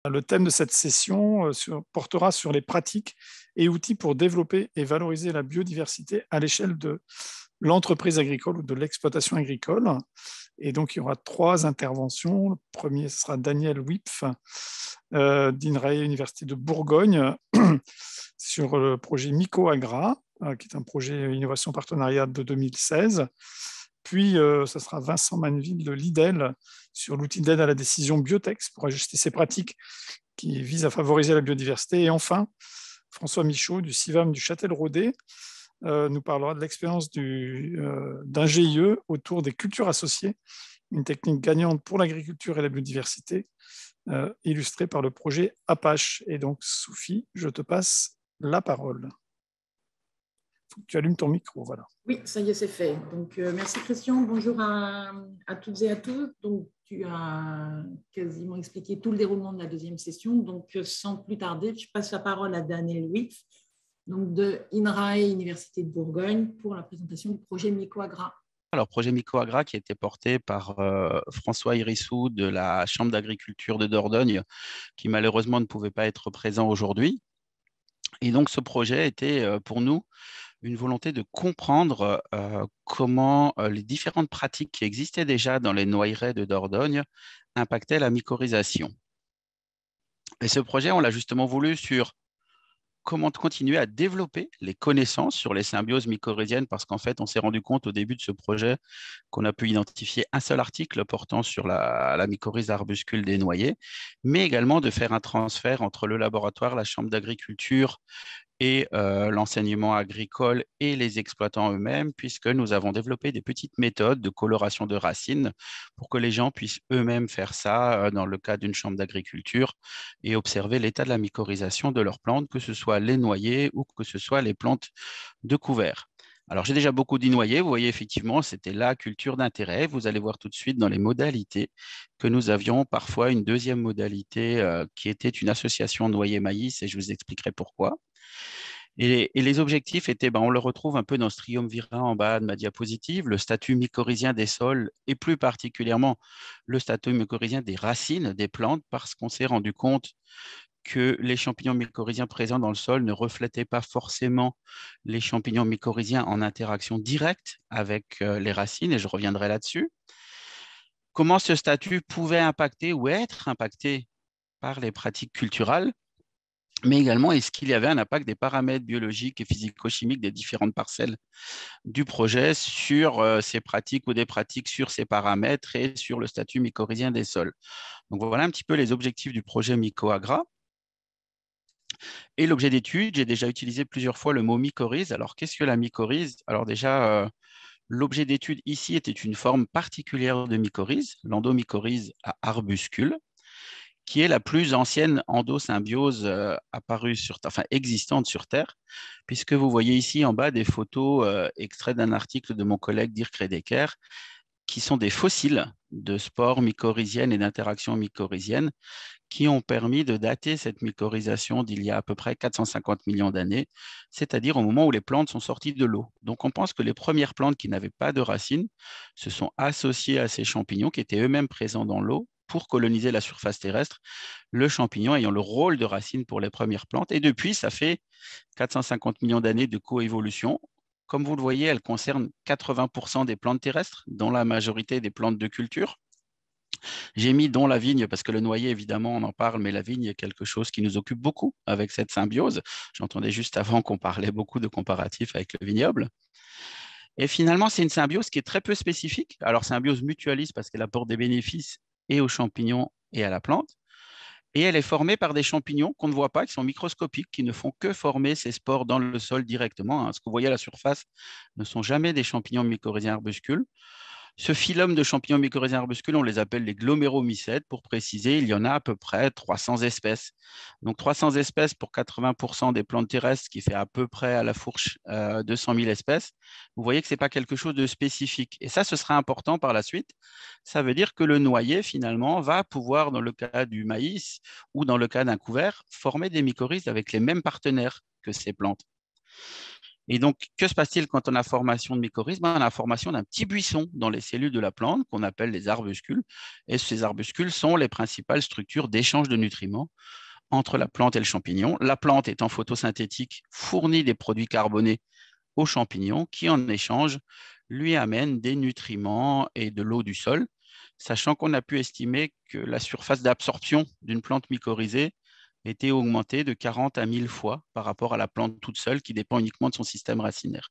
Le thème de cette session portera sur les pratiques et outils pour développer et valoriser la biodiversité à l'échelle de l'entreprise agricole ou de l'exploitation agricole. Et donc, il y aura 3 interventions. Le premier, ce sera Daniel Wipf, d'INRAE, Université de Bourgogne, sur le projet MicoAgra, qui est un projet innovation partenariat de 2016. Puis, ce sera Vincent Manville de l'IDEL sur l'outil d'aide à la décision Biotex pour ajuster ses pratiques qui visent à favoriser la biodiversité. Et enfin, François Michaud du CIVAM du Châtel-Rodet nous parlera de l'expérience d'un GIE autour des cultures associées, une technique gagnante pour l'agriculture et la biodiversité, illustrée par le projet Apache. Et donc, Sophie, je te passe la parole. Faut que tu allumes ton micro, voilà. Oui, ça y est, c'est fait. Donc, merci Christian. Bonjour à toutes et à tous. Donc, tu as quasiment expliqué tout le déroulement de la deuxième session. Donc, sans plus tarder, je passe la parole à Daniel Wipf, donc de INRAE, Université de Bourgogne, pour la présentation du projet MicoAgra. Alors, projet MicoAgra qui a été porté par François Hérissou de la Chambre d'agriculture de Dordogne, qui malheureusement ne pouvait pas être présent aujourd'hui. Et donc, ce projet était pour nous une volonté de comprendre comment les différentes pratiques qui existaient déjà dans les noyeraies de Dordogne impactaient la mycorhisation. Et ce projet, on l'a justement voulu sur comment continuer à développer les connaissances sur les symbioses mycorhiziennes, parce qu'en fait, on s'est rendu compte au début de ce projet qu'on a pu identifier un seul article portant sur la mycorhize arbuscule des noyers, mais également de faire un transfert entre le laboratoire, la chambre d'agriculture et l'enseignement agricole et les exploitants eux-mêmes, puisque nous avons développé des petites méthodes de coloration de racines pour que les gens puissent eux-mêmes faire ça dans le cadre d'une chambre d'agriculture et observer l'état de la mycorhisation de leurs plantes, que ce soit les noyers ou que ce soit les plantes de couvert. Alors, j'ai déjà beaucoup dit noyer. Vous voyez, effectivement, c'était la culture d'intérêt. Vous allez voir tout de suite dans les modalités que nous avions parfois une deuxième modalité qui était une association noyer-maïs, et je vous expliquerai pourquoi. Et les objectifs étaient, on le retrouve un peu dans ce triumvirat en bas de ma diapositive, le statut mycorhizien des sols et plus particulièrement le statut mycorhizien des racines des plantes, parce qu'on s'est rendu compte que les champignons mycorhiziens présents dans le sol ne reflétaient pas forcément les champignons mycorhiziens en interaction directe avec les racines, et je reviendrai là-dessus. Comment ce statut pouvait impacter ou être impacté par les pratiques culturales, mais également, est-ce qu'il y avait un impact des paramètres biologiques et physico-chimiques des différentes parcelles du projet sur ces pratiques ou des pratiques sur ces paramètres et sur le statut mycorhizien des sols. Donc voilà un petit peu les objectifs du projet MicoAgra. Et l'objet d'étude, j'ai déjà utilisé plusieurs fois le mot mycorhize. Alors, qu'est-ce que la mycorhize? Alors déjà, l'objet d'étude ici était une forme particulière de mycorhize, l'endomycorhize à arbuscule, qui est la plus ancienne endosymbiose existante sur Terre, puisque vous voyez ici en bas des photos extraites d'un article de mon collègue Dirk Redeker, qui sont des fossiles de spores mycorhiziennes et d'interactions mycorhiziennes qui ont permis de dater cette mycorhisation d'il y a à peu près 450 millions d'années, c'est-à-dire au moment où les plantes sont sorties de l'eau. Donc on pense que les premières plantes qui n'avaient pas de racines se sont associées à ces champignons qui étaient eux-mêmes présents dans l'eau pour coloniser la surface terrestre, le champignon ayant le rôle de racine pour les premières plantes. Et depuis, ça fait 450 millions d'années de coévolution. Comme vous le voyez, elle concerne 80% des plantes terrestres, dont la majorité des plantes de culture. J'ai mis dont la vigne, parce que le noyer, évidemment, on en parle, mais la vigne est quelque chose qui nous occupe beaucoup avec cette symbiose. J'entendais juste avant qu'on parlait beaucoup de comparatifs avec le vignoble. Et finalement, c'est une symbiose qui est très peu spécifique. Alors, symbiose mutualiste parce qu'elle apporte des bénéfices et aux champignons et à la plante. Et elle est formée par des champignons qu'on ne voit pas, qui sont microscopiques, qui ne font que former ces spores dans le sol directement. Ce que vous voyez à la surface ne sont jamais des champignons mycorhiziens arbuscules. Ce phylum de champignons mycorhiziens arbuscules, on les appelle les gloméromycètes. Pour préciser, il y en a à peu près 300 espèces. Donc 300 espèces pour 80% des plantes terrestres, ce qui fait à peu près à la fourche 200 000 espèces. Vous voyez que ce n'est pas quelque chose de spécifique. Et ça, ce sera important par la suite. Ça veut dire que le noyer, finalement, va pouvoir, dans le cas du maïs ou dans le cas d'un couvert, former des mycorhizes avec les mêmes partenaires que ces plantes. Et donc, que se passe-t-il quand on a formation de mycorhizes? On a formation d'un petit buisson dans les cellules de la plante qu'on appelle les arbuscules. Et ces arbuscules sont les principales structures d'échange de nutriments entre la plante et le champignon. La plante étant photosynthétique fournit des produits carbonés aux champignons qui, en échange, lui amènent des nutriments et de l'eau du sol, sachant qu'on a pu estimer que la surface d'absorption d'une plante mycorhizée était augmentée de 40 à 1000 fois par rapport à la plante toute seule qui dépend uniquement de son système racinaire.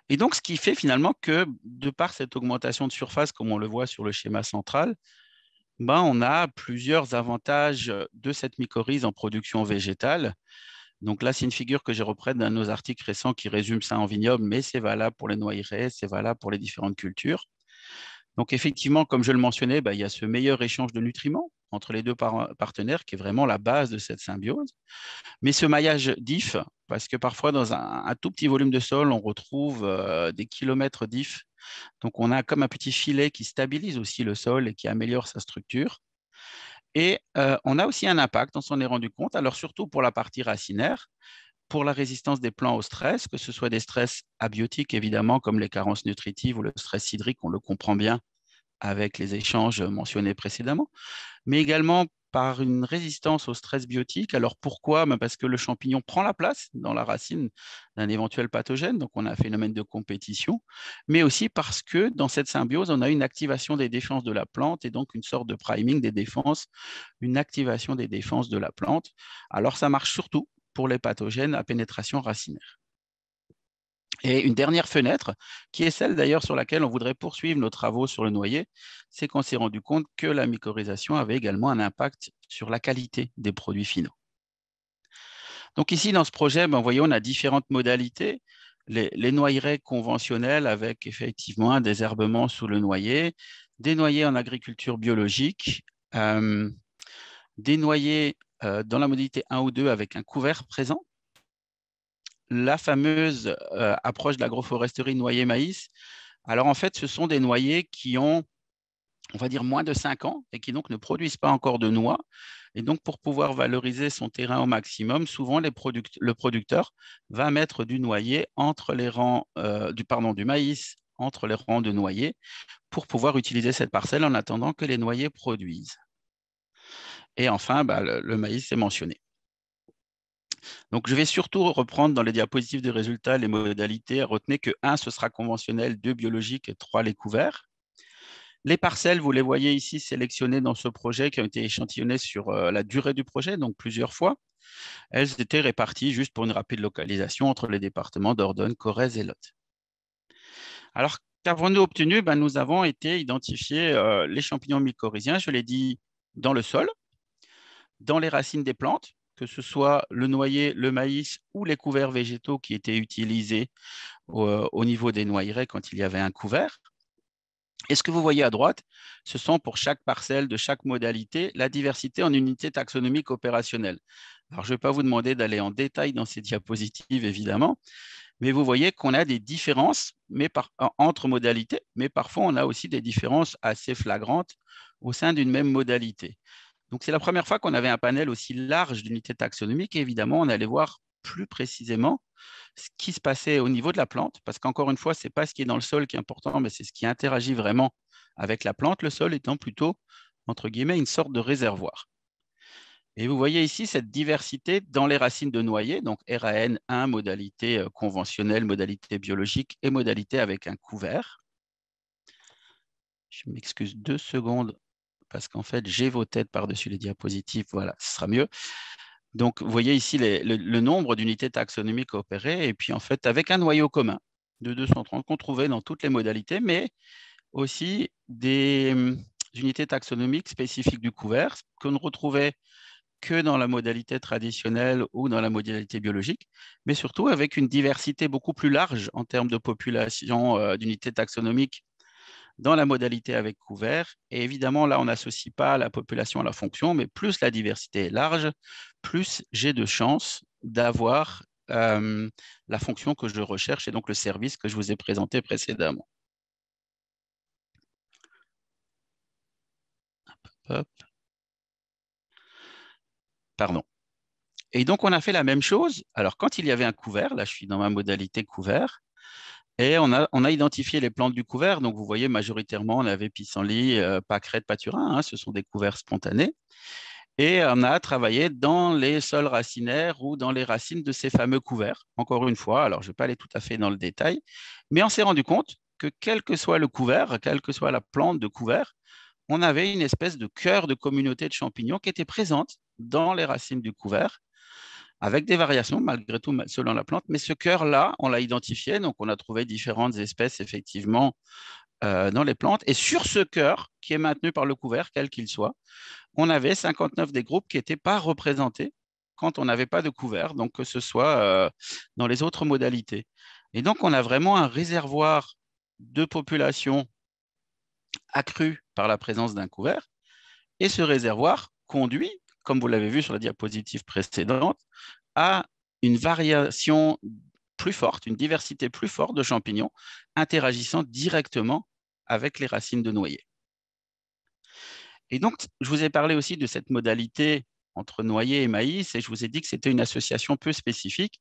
Et donc, ce qui fait finalement que, de par cette augmentation de surface, comme on le voit sur le schéma central, on a plusieurs avantages de cette mycorhize en production végétale. Donc là, c'est une figure que j'ai reprise d'un de nos articles récents qui résume ça en vignoble, mais c'est valable pour les noyeraies, c'est valable pour les différentes cultures. Donc effectivement, comme je le mentionnais, il y a ce meilleur échange de nutriments entre les deux partenaires qui est vraiment la base de cette symbiose. Mais ce maillage d'if, parce que parfois dans un tout petit volume de sol, on retrouve des kilomètres d'if. Donc on a comme un petit filet qui stabilise aussi le sol et qui améliore sa structure. Et on a aussi un impact, on s'en est rendu compte, alors surtout pour la partie racinaire, pour la résistance des plants au stress, que ce soit des stress abiotiques évidemment, comme les carences nutritives ou le stress hydrique, on le comprend bien avec les échanges mentionnés précédemment, mais également par une résistance au stress biotique. Alors pourquoi? Parce que le champignon prend la place dans la racine d'un éventuel pathogène, donc on a un phénomène de compétition, mais aussi parce que dans cette symbiose, on a une activation des défenses de la plante et donc une sorte de priming des défenses, une activation des défenses de la plante. Alors ça marche surtout pour les pathogènes à pénétration racinaire. Et une dernière fenêtre, qui est celle d'ailleurs sur laquelle on voudrait poursuivre nos travaux sur le noyer, c'est qu'on s'est rendu compte que la mycorhization avait également un impact sur la qualité des produits finaux. Donc ici, dans ce projet, vous voyez, on a différentes modalités. Les noyeraies conventionnelles avec effectivement un désherbement sous le noyer, des noyers en agriculture biologique, des noyers dans la modalité 1 ou 2 avec un couvert présent, la fameuse approche de l'agroforesterie noyer-maïs. Alors en fait, ce sont des noyers qui ont, on va dire, moins de 5 ans et qui donc ne produisent pas encore de noix. Et donc, pour pouvoir valoriser son terrain au maximum, souvent le producteur va mettre du noyer entre les rangs du maïs entre les rangs de noyers pour pouvoir utiliser cette parcelle en attendant que les noyers produisent. Et enfin, le maïs est mentionné. Donc, je vais surtout reprendre dans les diapositives de résultats les modalités. Retenez que 1, ce sera conventionnel, 2, biologique et 3, les couverts. Les parcelles, vous les voyez ici sélectionnées dans ce projet qui ont été échantillonnées sur la durée du projet, donc plusieurs fois. Elles étaient réparties juste pour une rapide localisation entre les départements d'Ordogne, Corrèze et Lot. Alors, qu'avons-nous obtenu? Nous avons été identifier les champignons mycorhiziens, je l'ai dit, dans le sol, dans les racines des plantes, que ce soit le noyer, le maïs ou les couverts végétaux qui étaient utilisés au niveau des noyeraies quand il y avait un couvert. Et ce que vous voyez à droite, ce sont pour chaque parcelle de chaque modalité la diversité en unités taxonomiques opérationnelles. Alors, je ne vais pas vous demander d'aller en détail dans ces diapositives, évidemment, mais vous voyez qu'on a des différences entre modalités, mais parfois on a aussi des différences assez flagrantes au sein d'une même modalité. Donc, c'est la première fois qu'on avait un panel aussi large d'unités taxonomiques et évidemment, on allait voir plus précisément ce qui se passait au niveau de la plante, parce qu'encore une fois, ce n'est pas ce qui est dans le sol qui est important, mais c'est ce qui interagit vraiment avec la plante, le sol étant plutôt, entre guillemets, une sorte de réservoir. Et vous voyez ici cette diversité dans les racines de noyer, donc RAN1, modalité conventionnelle, modalité biologique et modalité avec un couvert. Je m'excuse 2 secondes parce qu'en fait, j'ai vos têtes par-dessus les diapositives. Voilà, ce sera mieux. Donc, vous voyez ici le nombre d'unités taxonomiques opérées et puis en fait, avec un noyau commun de 230 qu'on trouvait dans toutes les modalités, mais aussi des unités taxonomiques spécifiques du couvert qu'on ne retrouvait que dans la modalité traditionnelle ou dans la modalité biologique, mais surtout avec une diversité beaucoup plus large en termes de population d'unités taxonomiques dans la modalité avec couvert. Et évidemment, là, on n'associe pas la population à la fonction, mais plus la diversité est large, plus j'ai de chances d'avoir la fonction que je recherche et donc le service que je vous ai présenté précédemment. Hop. Pardon. Et donc, on a fait la même chose. Alors, quand il y avait un couvert, là, je suis dans ma modalité couvert, et on a identifié les plantes du couvert. Donc, vous voyez, majoritairement, on avait pissenlit, pâquerette, pâturin. Hein, ce sont des couverts spontanés. Et on a travaillé dans les sols racinaires ou dans les racines de ces fameux couverts. Encore une fois, alors je ne vais pas aller tout à fait dans le détail, mais on s'est rendu compte que quel que soit le couvert, quelle que soit la plante de couvert, on avait une espèce de cœur de communauté de champignons qui était présente dans les racines du couvert, avec des variations malgré tout selon la plante. Mais ce cœur-là, on l'a identifié, donc on a trouvé différentes espèces effectivement dans les plantes. Et sur ce cœur, qui est maintenu par le couvert, quel qu'il soit, on avait 59 des groupes qui n'étaient pas représentés quand on n'avait pas de couvert, donc que ce soit dans les autres modalités. Et donc, on a vraiment un réservoir de population accru par la présence d'un couvert. Et ce réservoir conduit, comme vous l'avez vu sur la diapositive précédente, à une variation plus forte, une diversité plus forte de champignons interagissant directement avec les racines de noyer. Et donc, je vous ai parlé aussi de cette modalité entre noyer et maïs, et je vous ai dit que c'était une association peu spécifique.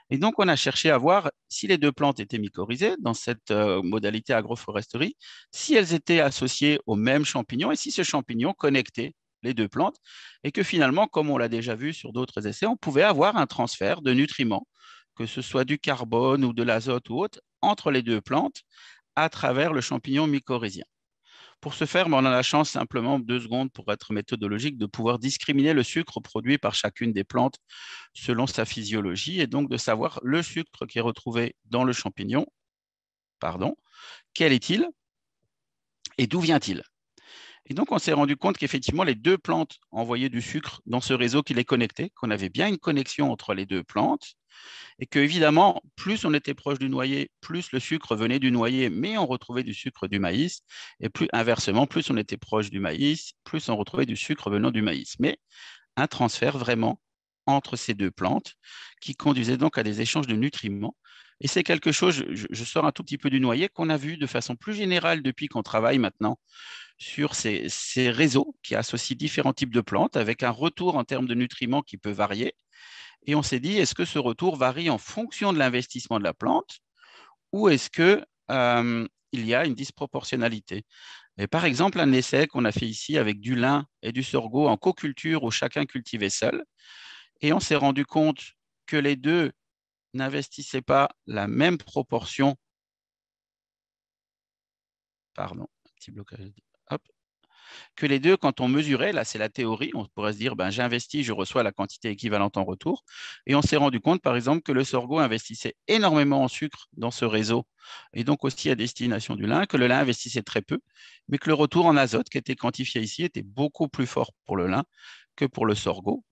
Et donc, on a cherché à voir si les deux plantes étaient mycorhizées dans cette modalité agroforesterie, si elles étaient associées au même champignon et si ce champignon connectait les deux plantes, et que finalement, comme on l'a déjà vu sur d'autres essais, on pouvait avoir un transfert de nutriments, que ce soit du carbone ou de l'azote ou autre, entre les deux plantes à travers le champignon mycorhizien. Pour ce faire, on a la chance, simplement 2 secondes pour être méthodologique, de pouvoir discriminer le sucre produit par chacune des plantes selon sa physiologie et donc de savoir le sucre qui est retrouvé dans le champignon, quel est-il et d'où vient-il? Et donc, on s'est rendu compte qu'effectivement, les deux plantes envoyaient du sucre dans ce réseau qui les connectait, qu'on avait bien une connexion entre les deux plantes, et que, évidemment, plus on était proche du noyer, plus le sucre venait du noyer, mais on retrouvait du sucre du maïs, et plus inversement, plus on était proche du maïs, plus on retrouvait du sucre venant du maïs. Mais un transfert vraiment entre ces deux plantes qui conduisait donc à des échanges de nutriments. Et c'est quelque chose, je sors un tout petit peu du noyer, qu'on a vu de façon plus générale depuis qu'on travaille maintenant sur ces réseaux qui associent différents types de plantes avec un retour en termes de nutriments qui peut varier. Et on s'est dit, est-ce que ce retour varie en fonction de l'investissement de la plante ou est-ce qu'il y a une disproportionnalité? Et par exemple, un essai qu'on a fait ici avec du lin et du sorgho en coculture où chacun cultivait seul. Et on s'est rendu compte que les deux n'investissaient pas la même proportion. Pardon, un petit blocage. Hop. Que les deux, quand on mesurait, là c'est la théorie, on pourrait se dire, ben, j'investis, je reçois la quantité équivalente en retour. Et on s'est rendu compte, par exemple, que le sorgho investissait énormément en sucre dans ce réseau, et donc aussi à destination du lin, que le lin investissait très peu, mais que le retour en azote qui était quantifié ici était beaucoup plus fort pour le lin que pour le sorgho.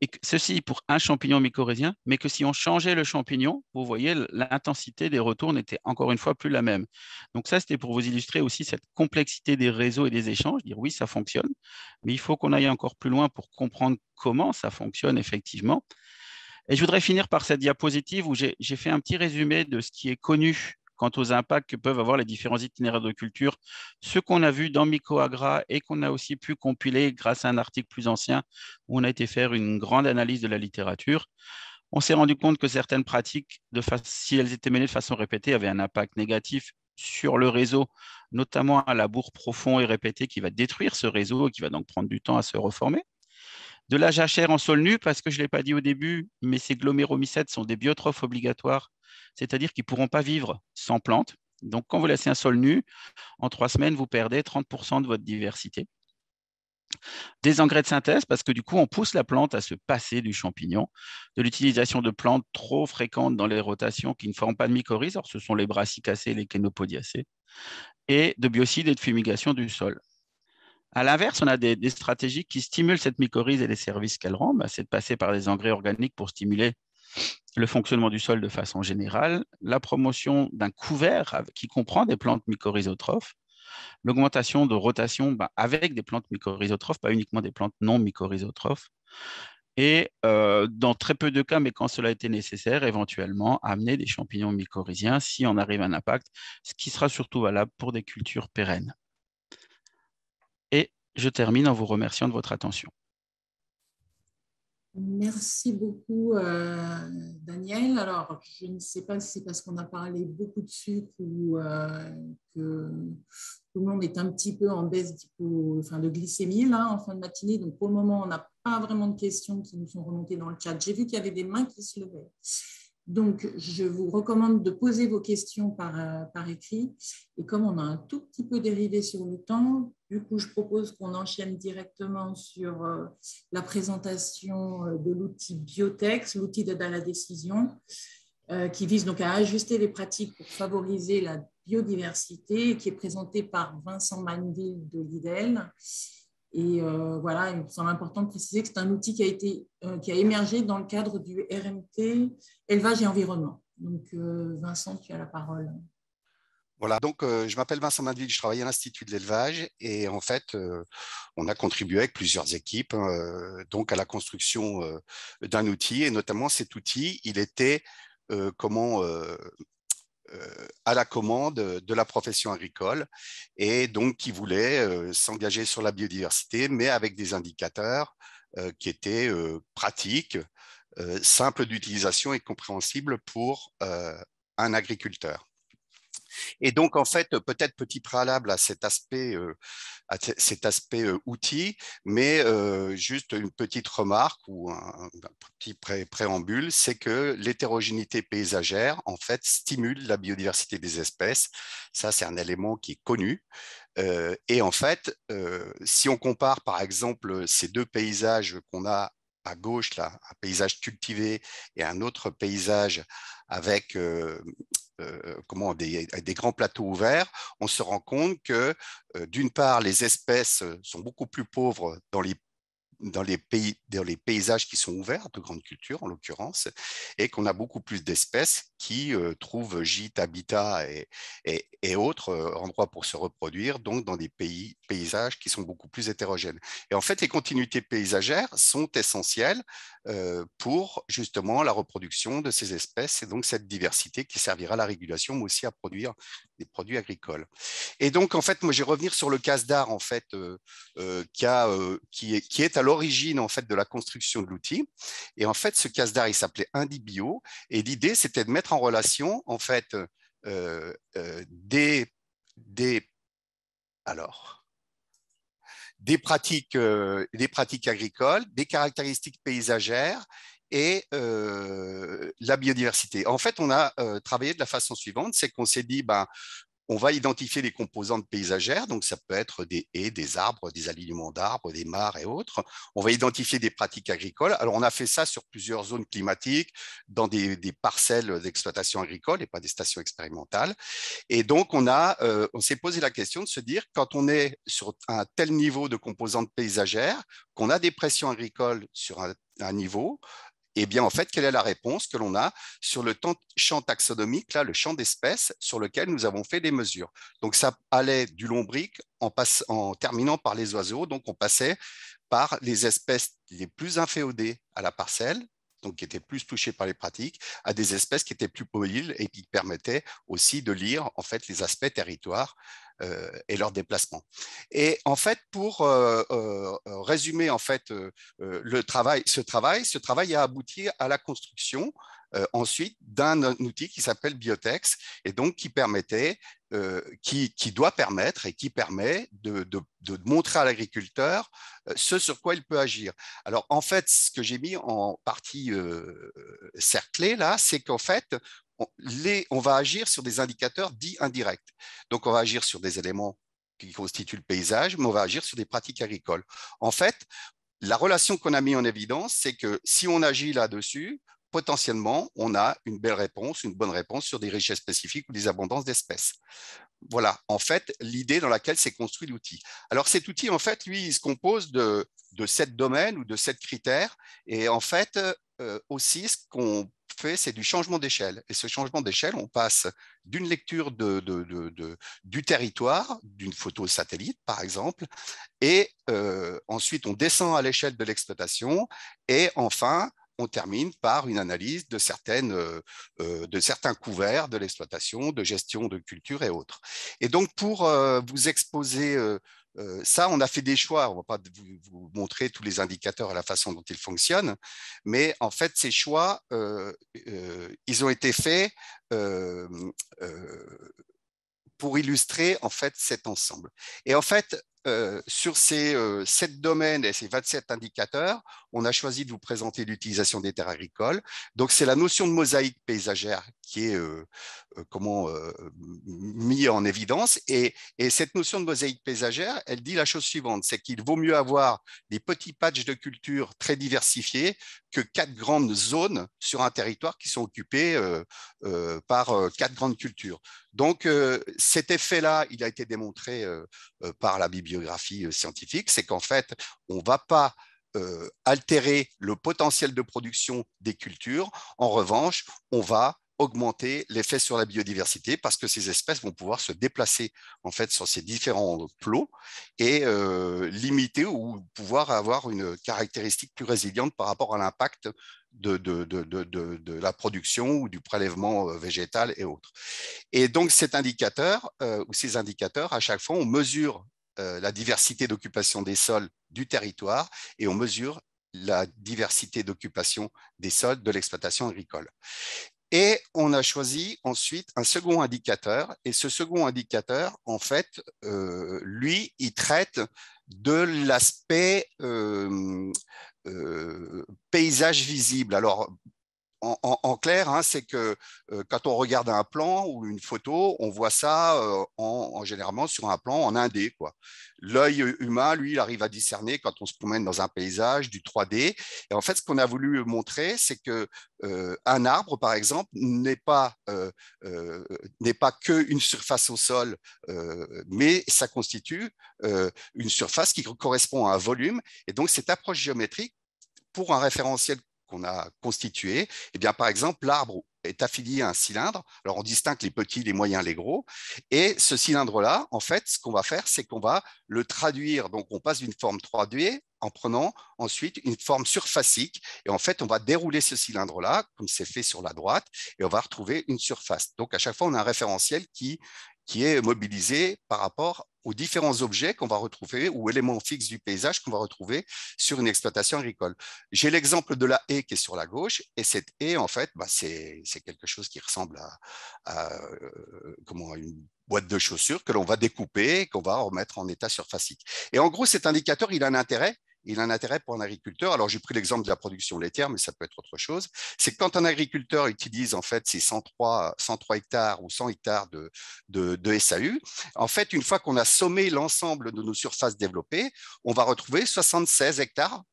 Et ceci pour un champignon mycorhizien, mais que si on changeait le champignon, vous voyez, l'intensité des retours n'était encore une fois plus la même. Donc ça, c'était pour vous illustrer aussi cette complexité des réseaux et des échanges, dire oui, ça fonctionne, mais il faut qu'on aille encore plus loin pour comprendre comment ça fonctionne effectivement. Et je voudrais finir par cette diapositive où j'ai fait un petit résumé de ce qui est connu quant aux impacts que peuvent avoir les différents itinéraires de culture, ce qu'on a vu dans Mycoagra et qu'on a aussi pu compiler grâce à un article plus ancien où on a été faire une grande analyse de la littérature. On s'est rendu compte que certaines pratiques, si elles étaient menées de façon répétée, avaient un impact négatif sur le réseau, notamment un labour profond et répété qui va détruire ce réseau et qui va donc prendre du temps à se reformer. De la jachère en sol nu, parce que je ne l'ai pas dit au début, mais ces gloméromycètes sont des biotrophes obligatoires, c'est-à-dire qu'ils ne pourront pas vivre sans plantes. Donc, quand vous laissez un sol nu, en 3 semaines, vous perdez 30% de votre diversité. Des engrais de synthèse, parce que du coup, on pousse la plante à se passer du champignon. De l'utilisation de plantes trop fréquentes dans les rotations qui ne forment pas de mycorhizes, alors ce sont les brassicacées et les chénopodiacées, et de biocides et de fumigation du sol. À l'inverse, on a des stratégies qui stimulent cette mycorhize et les services qu'elle rend. C'est de passer par des engrais organiques pour stimuler le fonctionnement du sol de façon générale, la promotion d'un couvert qui comprend des plantes mycorhizotrophes, l'augmentation de rotation avec des plantes mycorhizotrophes, pas uniquement des plantes non mycorhizotrophes, et dans très peu de cas, mais quand cela était nécessaire, éventuellement amener des champignons mycorhiziens si on arrive à un impact, ce qui sera surtout valable pour des cultures pérennes. Et je termine en vous remerciant de votre attention. Merci beaucoup, Daniel. Alors, je ne sais pas si c'est parce qu'on a parlé beaucoup de sucre ou que tout le monde est un petit peu en baisse de glycémie là, en fin de matinée. Donc, pour le moment, on n'a pas vraiment de questions qui nous sont remontées dans le chat. J'ai vu qu'il y avait des mains qui se levaient. Donc, je vous recommande de poser vos questions par écrit. Et comme on a un tout petit peu dérivé sur le temps, du coup, je propose qu'on enchaîne directement sur la présentation de l'outil Biotex, l'outil d'aide à la décision, qui vise donc à ajuster les pratiques pour favoriser la biodiversité, qui est présenté par Vincent Manville de l'IDEL. Et voilà, il me semble important de préciser que c'est un outil qui a émergé dans le cadre du RMT élevage et environnement. Donc, Vincent, tu as la parole. Voilà, donc je m'appelle Vincent Manville, je travaille à l'Institut de l'élevage et en fait, on a contribué avec plusieurs équipes donc à la construction d'un outil et notamment cet outil, il était à la commande de la profession agricole et donc qui voulait s'engager sur la biodiversité, mais avec des indicateurs qui étaient pratiques, simples d'utilisation et compréhensibles pour un agriculteur. Et donc, en fait, peut-être petit préalable à cet aspect outil, mais juste une petite remarque ou un petit préambule, c'est que l'hétérogénéité paysagère, en fait, stimule la biodiversité des espèces. Ça, c'est un élément qui est connu. Et en fait, si on compare, par exemple, ces deux paysages qu'on a à gauche, là, un paysage cultivé et un autre paysage avec des grands plateaux ouverts, on se rend compte que d'une part, les espèces sont beaucoup plus pauvres dans les paysages qui sont ouverts, de grande culture en l'occurrence, et qu'on a beaucoup plus d'espèces qui trouvent gîtes, habitats et autres endroits pour se reproduire, donc dans des paysages qui sont beaucoup plus hétérogènes. Et en fait, les continuités paysagères sont essentielles pour justement la reproduction de ces espèces et donc cette diversité qui servira à la régulation, mais aussi à produire des produits agricoles. Et donc, en fait, moi, je vais revenir sur le CASDAR, en fait, qui est à l'origine, en fait, de la construction de l'outil. Et en fait, ce CASDAR, il s'appelait Indibio. Et l'idée, c'était de mettre en relation, en fait, alors, des pratiques agricoles, des caractéristiques paysagères et la biodiversité. En fait, on a travaillé de la façon suivante, c'est qu'on s'est dit, ben, on va identifier les composantes paysagères, donc ça peut être des haies, des arbres, des alignements d'arbres, des mares et autres. On va identifier des pratiques agricoles. Alors, on a fait ça sur plusieurs zones climatiques, dans des parcelles d'exploitation agricole et pas des stations expérimentales. Et donc, on s'est posé la question de se dire, quand on est sur un tel niveau de composantes paysagères, qu'on a des pressions agricoles sur un niveau, eh bien, en fait, quelle est la réponse que l'on a sur le champ taxonomique, là, le champ d'espèces sur lequel nous avons fait des mesures. Donc, ça allait du lombric en terminant par les oiseaux. Donc, on passait par les espèces les plus inféodées à la parcelle, donc qui étaient plus touchées par les pratiques, à des espèces qui étaient plus mobiles et qui permettaient aussi de lire en fait les aspects territoires et leurs déplacements. Et en fait, pour résumer en fait ce travail a abouti à la construction ensuite d'un outil qui s'appelle Biotex et donc qui permettait qui doit permettre et qui permet de montrer à l'agriculteur ce sur quoi il peut agir. Alors, en fait, ce que j'ai mis en partie cerclée là, c'est qu'en fait, on va agir sur des indicateurs dits indirects. Donc, on va agir sur des éléments qui constituent le paysage, mais on va agir sur des pratiques agricoles. En fait, la relation qu'on a mis en évidence, c'est que si on agit là-dessus, potentiellement, on a une belle réponse, une bonne réponse sur des richesses spécifiques ou des abondances d'espèces. Voilà, en fait, l'idée dans laquelle s'est construit l'outil. Alors, cet outil, en fait, lui, il se compose de 7 domaines ou de 7 critères. Et en fait, aussi, ce qu'on fait, c'est du changement d'échelle. Et ce changement d'échelle, on passe d'une lecture du territoire, d'une photo satellite, par exemple, et ensuite, on descend à l'échelle de l'exploitation. Et enfin, on termine par une analyse de certains couverts de l'exploitation, de gestion de culture et autres. Et donc, pour vous exposer ça, on a fait des choix. On ne va pas vous montrer tous les indicateurs et la façon dont ils fonctionnent, mais en fait, ces choix, ils ont été faits pour illustrer en fait cet ensemble. Et en fait, sur ces 7 domaines et ces 27 indicateurs, on a choisi de vous présenter l'utilisation des terres agricoles. Donc, c'est la notion de mosaïque paysagère qui est mis en évidence. Et cette notion de mosaïque paysagère, elle dit la chose suivante, c'est qu'il vaut mieux avoir des petits patchs de culture très diversifiés que 4 grandes zones sur un territoire qui sont occupées par 4 grandes cultures. Donc, cet effet-là, il a été démontré par la bibliographie scientifique, c'est qu'en fait, on ne va pas altérer le potentiel de production des cultures. En revanche, on va augmenter l'effet sur la biodiversité parce que ces espèces vont pouvoir se déplacer en fait sur ces différents plots et limiter ou pouvoir avoir une caractéristique plus résiliente par rapport à l'impact de la production ou du prélèvement végétal et autres. Et donc cet indicateur ou ces indicateurs, à chaque fois, on mesure la diversité d'occupation des sols du territoire et on mesure la diversité d'occupation des sols de l'exploitation agricole. Et on a choisi ensuite un second indicateur. Et ce second indicateur, en fait, lui, il traite de l'aspect paysage visible. Alors, en clair, hein, c'est que quand on regarde un plan ou une photo, on voit ça généralement sur un plan en 1D, quoi. L'œil humain, lui, il arrive à discerner quand on se promène dans un paysage du 3D. Et en fait, ce qu'on a voulu montrer, c'est que un arbre, par exemple, n'est pas qu'une surface au sol, mais ça constitue une surface qui correspond à un volume. Et donc, cette approche géométrique, pour un référentiel qu'on a constitué, eh bien, par exemple, l'arbre est affilié à un cylindre. Alors, on distingue les petits, les moyens, les gros. Et ce cylindre-là, en fait, ce qu'on va faire, c'est qu'on va le traduire. Donc, on passe d'une forme 3D en prenant ensuite une forme surfacique. Et en fait, on va dérouler ce cylindre-là, comme c'est fait sur la droite, et on va retrouver une surface. Donc, à chaque fois, on a un référentiel qui est mobilisé par rapport aux différents objets qu'on va retrouver ou éléments fixes du paysage qu'on va retrouver sur une exploitation agricole. J'ai l'exemple de la haie qui est sur la gauche, et cette haie, en fait, c'est quelque chose qui ressemble à une boîte de chaussures que l'on va découper et qu'on va remettre en état surfacique. Et en gros, cet indicateur, il a un intérêt. Il a un intérêt pour un agriculteur. Alors, j'ai pris l'exemple de la production laitière, mais ça peut être autre chose. C'est que quand un agriculteur utilise en fait ces 103 hectares ou 100 hectares de SAU, en fait, une fois qu'on a sommé l'ensemble de nos surfaces développées, on va retrouver 76 hectares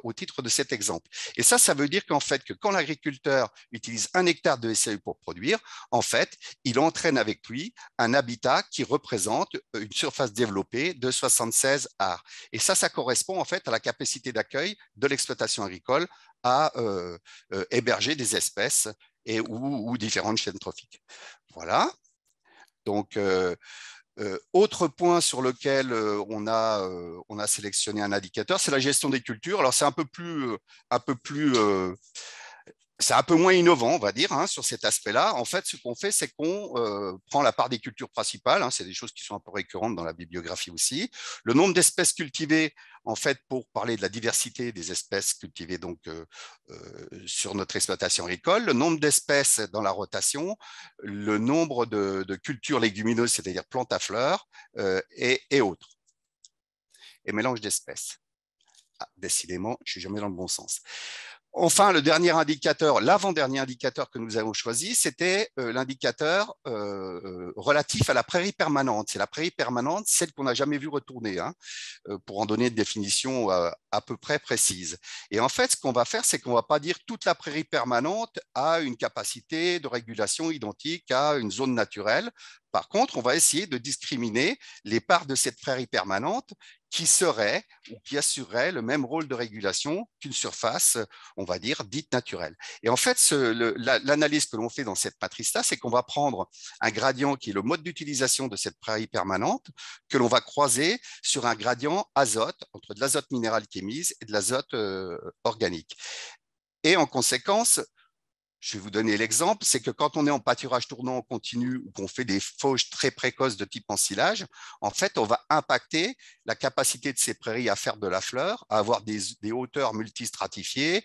au titre de cet exemple. Et ça veut dire qu'en fait, que quand l'agriculteur utilise 1 hectare de SAU pour produire, en fait, il entraîne avec lui un habitat qui représente une surface développée de 76 ares. Et ça correspond en fait à la capacité d'accueil de l'exploitation agricole à héberger des espèces ou différentes chaînes trophiques. Voilà. Donc, autre point sur lequel on a sélectionné un indicateur, c'est la gestion des cultures. Alors, c'est c'est un peu moins innovant, on va dire, hein, sur cet aspect-là. En fait, ce qu'on fait, c'est qu'on prend la part des cultures principales. Hein, c'est des choses qui sont un peu récurrentes dans la bibliographie aussi. Le nombre d'espèces cultivées, en fait, pour parler de la diversité des espèces cultivées donc, sur notre exploitation agricole, le nombre d'espèces dans la rotation, le nombre de cultures légumineuses, c'est-à-dire plantes à fleurs, et autres. Et mélange d'espèces. Ah, décidément, je ne suis jamais dans le bon sens. Enfin, le dernier indicateur, l'avant-dernier indicateur que nous avons choisi, c'était l'indicateur relatif à la prairie permanente. C'est la prairie permanente, celle qu'on n'a jamais vue retourner, hein, pour en donner une définition à peu près précise. Et en fait, ce qu'on va faire, c'est qu'on ne va pas dire toute la prairie permanente a une capacité de régulation identique à une zone naturelle. Par contre, on va essayer de discriminer les parts de cette prairie permanente qui seraient ou qui assuraient le même rôle de régulation qu'une surface, on va dire, dite naturelle. Et en fait, l'analyse que l'on fait dans cette matrice-là, c'est qu'on va prendre un gradient qui est le mode d'utilisation de cette prairie permanente, que l'on va croiser sur un gradient azote, entre de l'azote minéral qui est mise et de l'azote organique. Et en conséquence, Je vais vous donner l'exemple, c'est que quand on est en pâturage tournant en continu ou qu'on fait des fauches très précoces de type ensilage, en fait, on va impacter la capacité de ces prairies à faire de la fleur, à avoir des hauteurs multistratifiées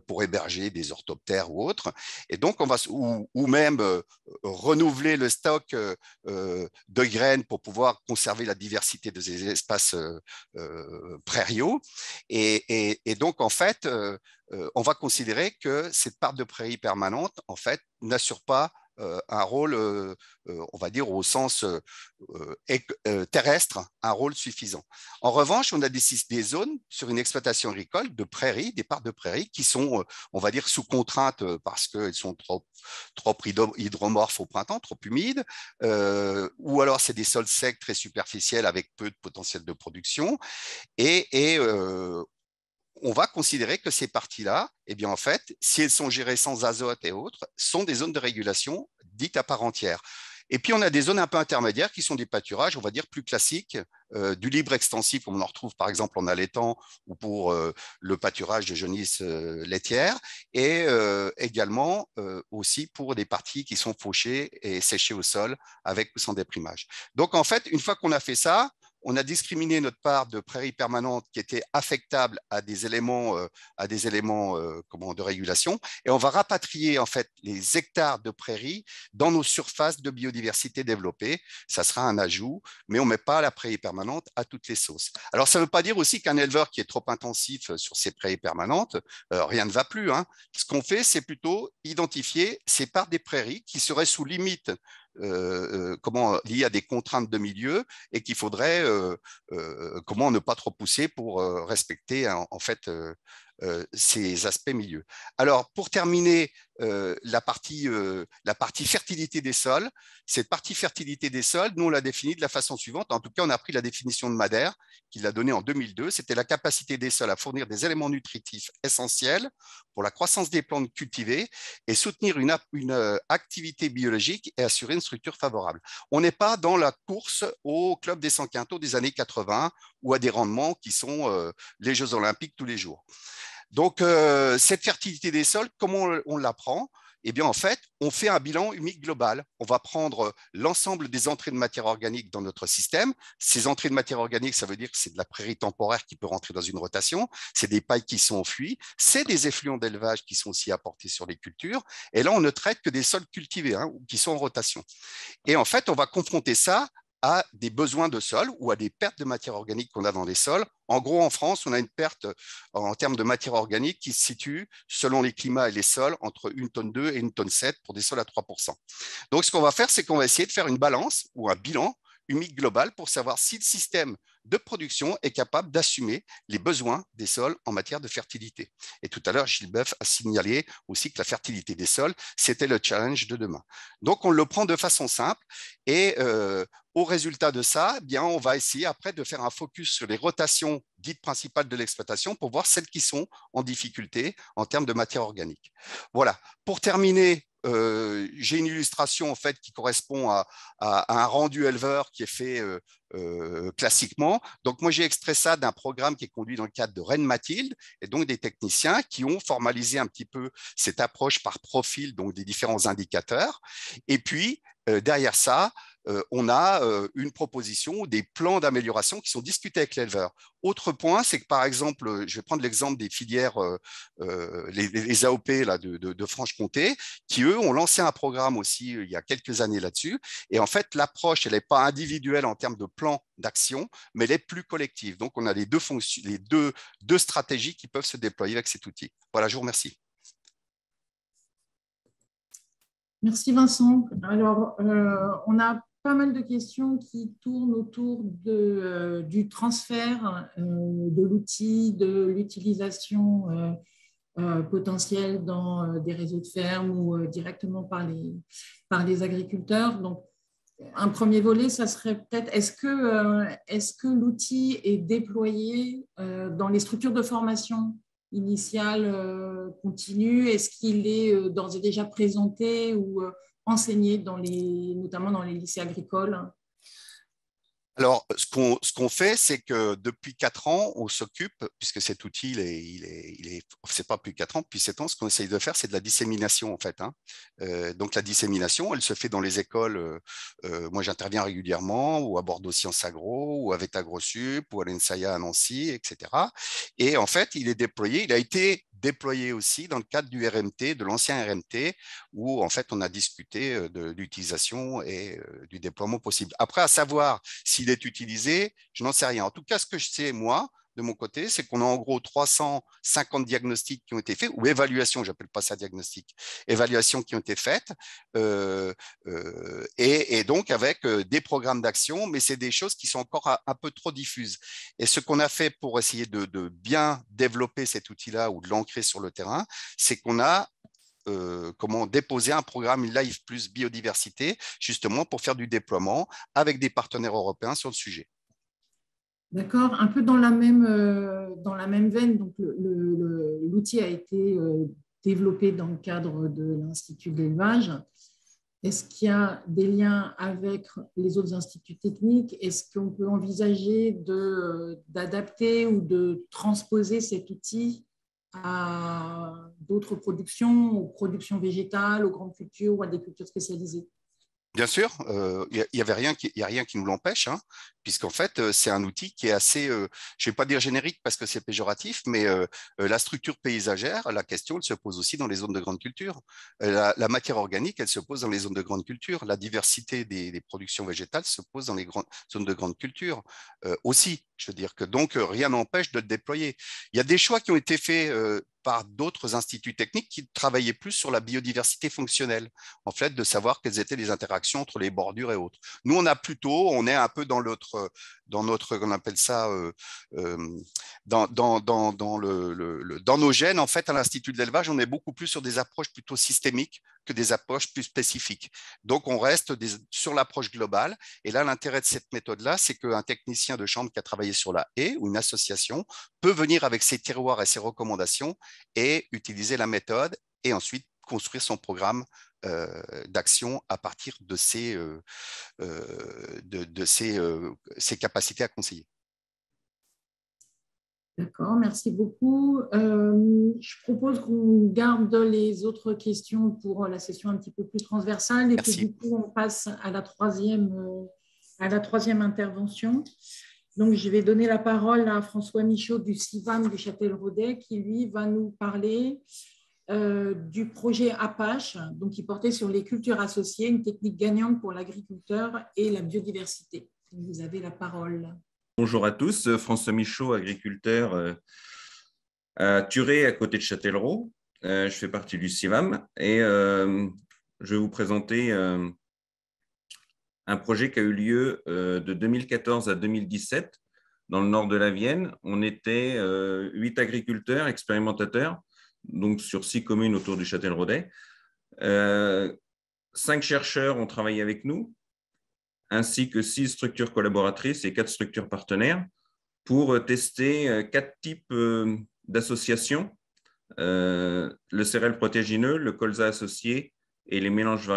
pour héberger des orthoptères ou autres. Et donc, on va, ou même renouveler le stock de graines pour pouvoir conserver la diversité de ces espaces prairiaux. Et donc, en fait, on va considérer que cette part de prairie permanente, en fait, n'assure pas un rôle, on va dire au sens terrestre, un rôle suffisant. En revanche, on a des zones sur une exploitation agricole de prairies, des parts de prairies qui sont, on va dire, sous contrainte parce qu'elles sont trop hydromorphes au printemps, trop humides, ou alors c'est des sols secs très superficiels avec peu de potentiel de production. Et on va considérer que ces parties-là, eh bien, en fait, si elles sont gérées sans azote et autres, sont des zones de régulation dites à part entière. Et puis, on a des zones un peu intermédiaires qui sont des pâturages, on va dire, plus classiques, du libre extensif, comme on en retrouve par exemple en allaitant ou pour le pâturage de jaunisse laitière, et également aussi pour des parties qui sont fauchées et séchées au sol avec ou sans déprimage. Donc, en fait, une fois qu'on a fait ça, on a discriminé notre part de prairies permanentes qui étaient affectables à des éléments de régulation, et on va rapatrier en fait les hectares de prairies dans nos surfaces de biodiversité développées. Ça sera un ajout, mais on ne met pas la prairie permanente à toutes les sauces. Alors, ça ne veut pas dire aussi qu'un éleveur qui est trop intensif sur ces prairies permanentes, rien ne va plus, hein. Ce qu'on fait, c'est plutôt identifier ces parts des prairies qui seraient sous limite liées à des contraintes de milieu et qu'il faudrait comment ne pas trop pousser pour respecter en fait ces aspects milieux. Alors, pour terminer la partie fertilité des sols, cette partie fertilité des sols, nous, on l'a définie de la façon suivante. En tout cas, on a pris la définition de Madère, qu'il a donnée en 2002. C'était la capacité des sols à fournir des éléments nutritifs essentiels pour la croissance des plantes cultivées et soutenir une activité biologique et assurer une structure favorable. On n'est pas dans la course au club des 100 quintaux des années 80 ou à des rendements qui sont les Jeux olympiques tous les jours. Donc, cette fertilité des sols, comment on l'apprend? Eh bien, en fait, on fait un bilan humique global. On va prendre l'ensemble des entrées de matière organique dans notre système. Ces entrées de matière organique, ça veut dire que c'est de la prairie temporaire qui peut rentrer dans une rotation. C'est des pailles qui sont enfouies. C'est des effluents d'élevage qui sont aussi apportés sur les cultures. Et là, on ne traite que des sols cultivés qui sont en rotation. Et en fait, on va confronter ça à des besoins de sol ou à des pertes de matière organique qu'on a dans les sols. En gros, en France, on a une perte en termes de matière organique qui se situe, selon les climats et les sols, entre 1,2 tonne et 1,7 tonne pour des sols à 3%. Donc, ce qu'on va faire, c'est qu'on va essayer de faire une balance ou un bilan humique global pour savoir si le système de production est capable d'assumer les besoins des sols en matière de fertilité. Et tout à l'heure, Gilles Boeuf a signalé aussi que la fertilité des sols, c'était le challenge de demain. Donc, on le prend de façon simple et au résultat de ça, eh bien, on va essayer après de faire un focus sur les rotations dites principales de l'exploitation pour voir celles qui sont en difficulté en termes de matière organique. Voilà. Pour terminer, j'ai une illustration en fait qui correspond à un rendu éleveur qui est fait classiquement. Donc, moi, j'ai extrait ça d'un programme qui est conduit dans le cadre de Reine Mathilde et donc des techniciens qui ont formalisé un petit peu cette approche par profil, donc des différents indicateurs. Et puis, derrière ça, on a une proposition ou des plans d'amélioration qui sont discutés avec l'éleveur. Autre point, c'est que par exemple, je vais prendre l'exemple des filières, les AOP là, de Franche-Comté, qui eux ont lancé un programme aussi il y a quelques années là-dessus. Et en fait, l'approche, elle n'est pas individuelle en termes de plan d'action, mais elle est plus collective. Donc, on a les deux stratégies qui peuvent se déployer avec cet outil. Voilà, je vous remercie. Merci Vincent. Alors, on a pas mal de questions qui tournent autour du transfert de l'outil, de l'utilisation potentielle dans des réseaux de fermes ou directement par les agriculteurs. Donc, un premier volet, ça serait peut-être, est-ce que l'outil est déployé dans les structures de formation initiale continue? Est-ce qu'il est d'ores et déjà présenté ou enseigné notamment dans les lycées agricoles? Alors, ce qu'on fait, c'est que depuis 4 ans, on s'occupe, puisque cet outil, c'est pas plus 4 ans, depuis 7 ans, ce qu'on essaye de faire, c'est de la dissémination, en fait. Hein. Donc, la dissémination, elle se fait dans les écoles. Moi, j'interviens régulièrement, ou à Bordeaux Sciences Agro, ou avec AgroSup, ou à l'ENSAIA à Nancy, etc. Et en fait, il a été déployé aussi dans le cadre du RMT, de l'ancien RMT, où en fait on a discuté de l'utilisation et du déploiement possible. Après, à savoir s'il est utilisé, je n'en sais rien. En tout cas, ce que je sais, moi, de mon côté, c'est qu'on a en gros 350 diagnostics qui ont été faits, ou évaluations, j'appelle pas ça diagnostic, évaluations qui ont été faites, et donc avec des programmes d'action, mais c'est des choses qui sont encore un peu trop diffuses. Et ce qu'on a fait pour essayer de bien développer cet outil-là ou de l'ancrer sur le terrain, c'est qu'on a déposer un programme Life plus biodiversité, justement pour faire du déploiement avec des partenaires européens sur le sujet. D'accord, un peu dans la même veine, donc l'outil a été développé dans le cadre de l'Institut d'élevage. Est-ce qu'il y a des liens avec les autres instituts techniques? Est-ce qu'on peut envisager d'adapter ou de transposer cet outil à d'autres productions, aux productions végétales, aux grandes cultures ou à des cultures spécialisées? Bien sûr, il n'y a rien qui nous l'empêche, hein, puisqu'en fait, c'est un outil qui est assez, je ne vais pas dire générique parce que c'est péjoratif, mais la structure paysagère, la question, elle se pose aussi dans les zones de grande culture. La matière organique, elle se pose dans les zones de grande culture. La diversité des productions végétales se pose dans les zones de grande culture aussi. Je veux dire que donc, rien n'empêche de le déployer. Il y a des choix qui ont été faits par d'autres instituts techniques qui travaillaient plus sur la biodiversité fonctionnelle, en fait, de savoir quelles étaient les interactions entre les bordures et autres. Nous, on est un peu dans notre, on appelle ça, dans nos gènes, en fait, à l'Institut de l'élevage, on est beaucoup plus sur des approches plutôt systémiques que des approches plus spécifiques. Donc, on reste sur l'approche globale. Et là, l'intérêt de cette méthode-là, c'est qu'un technicien de chambre qui a travaillé sur la haie ou une association peut venir avec ses terroirs et ses recommandations et utiliser la méthode et ensuite construire son programme d'action à partir de ses capacités à conseiller. D'accord, merci beaucoup. Je propose qu'on garde les autres questions pour la session un petit peu plus transversale et que du coup, on passe à la troisième intervention. Donc, je vais donner la parole à François Michaud du CIVAM du Châtelleraudais qui, lui, va nous parler du projet Apache, donc qui portait sur les cultures associées, une technique gagnante pour l'agriculteur et la biodiversité. Vous avez la parole. Bonjour à tous, François Michaud, agriculteur à Thuré, à côté de Châtellerault. Je fais partie du CIVAM et je vais vous présenter un projet qui a eu lieu de 2014 à 2017 dans le nord de la Vienne. On était 8 agriculteurs expérimentateurs, donc sur 6 communes autour du Châtelleraudais. 5 chercheurs ont travaillé avec nous, ainsi que 6 structures collaboratrices et 4 structures partenaires pour tester 4 types d'associations, le céréale protéagineux, le colza associé et les mélanges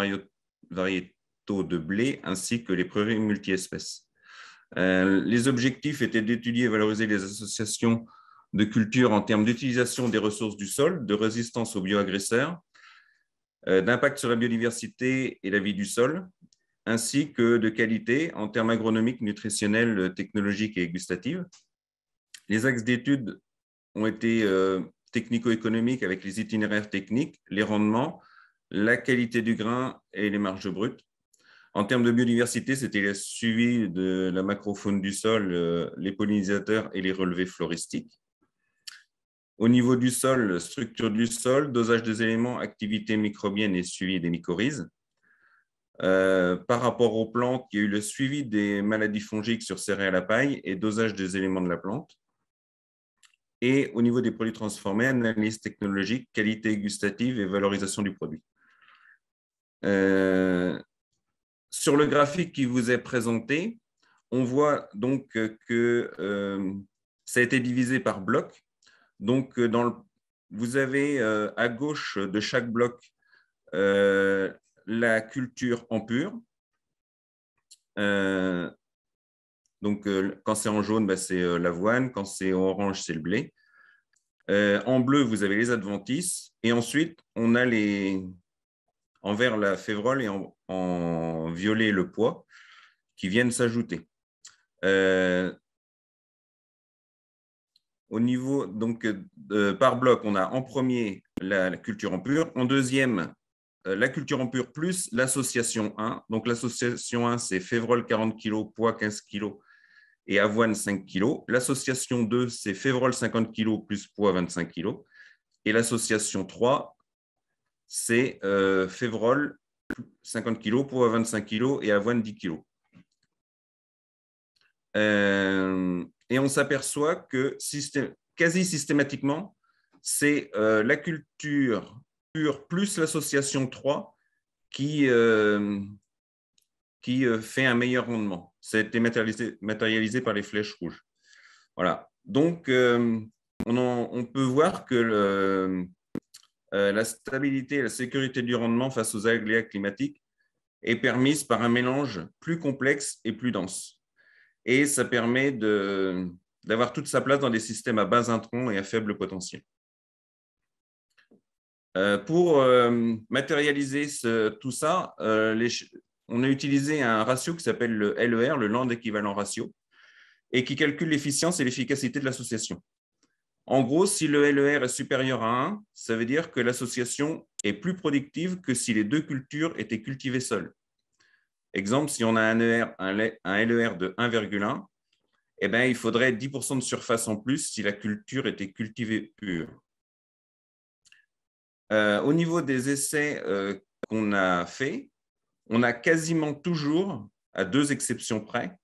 variétaux de blé, ainsi que les prairies multi-espèces. Les objectifs étaient d'étudier et valoriser les associations de culture en termes d'utilisation des ressources du sol, de résistance aux bioagresseurs, d'impact sur la biodiversité et la vie du sol, ainsi que de qualité en termes agronomiques, nutritionnels, technologiques et gustatifs. Les axes d'études ont été technico-économiques avec les itinéraires techniques, les rendements, la qualité du grain et les marges brutes. En termes de biodiversité, c'était le suivi de la macrofaune du sol, les pollinisateurs et les relevés floristiques. Au niveau du sol, structure du sol, dosage des éléments, activité microbienne et suivi des mycorhizes. Par rapport aux plantes, il y a eu le suivi des maladies fongiques sur céréales à paille et dosage des éléments de la plante. Et au niveau des produits transformés, analyse technologique, qualité gustative et valorisation du produit. Sur le graphique qui vous est présenté, on voit donc que ça a été divisé par bloc. Donc, vous avez à gauche de chaque bloc la culture en pur, Donc, quand c'est en jaune, c'est l'avoine. Quand c'est en orange, c'est le blé. En bleu, vous avez les adventices. Et ensuite, on a en vert la févrole et en violet le pois qui viennent s'ajouter. Au niveau, donc, par bloc, on a en premier la culture en pur. En deuxième, la culture en pur plus l'association 1. Donc, l'association 1, c'est févrole 40 kg, pois 15 kg et avoine 5 kg. L'association 2, c'est févrole 50 kg plus pois 25 kg. Et l'association 3, c'est févrole 50 kg, pois 25 kg et avoine 10 kg. Et on s'aperçoit que quasi systématiquement, c'est la culture pure plus l'association 3 qui fait un meilleur rendement. Ça a été matérialisé par les flèches rouges. Voilà. Donc, on peut voir que la stabilité et la sécurité du rendement face aux aléas climatiques est permise par un mélange plus complexe et plus dense. Et ça permet d'avoir toute sa place dans des systèmes à bas intrants et à faible potentiel. Pour matérialiser tout ça, on a utilisé un ratio qui s'appelle le LER, le Land Equivalent Ratio, et qui calcule l'efficience et l'efficacité de l'association. En gros, si le LER est supérieur à 1, ça veut dire que l'association est plus productive que si les deux cultures étaient cultivées seules. Exemple, si on a un LER de 1,1, eh bien, il faudrait 10% de surface en plus si la culture était cultivée pure. Au niveau des essais qu'on a faits, on a quasiment toujours, à 2 exceptions près,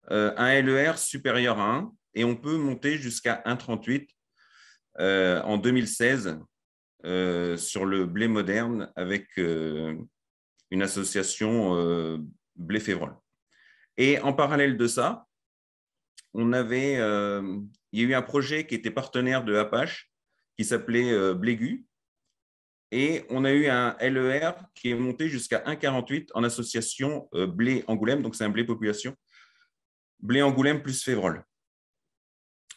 un LER supérieur à 1 et on peut monter jusqu'à 1,38 en 2016 sur le blé moderne avec une association blé-févrole. Et en parallèle de ça, il y a eu un projet qui était partenaire de Apache qui s'appelait Blégu. Et on a eu un LER qui est monté jusqu'à 1,48 en association blé-Angoulême, donc c'est un blé population, blé-Angoulême plus févrole.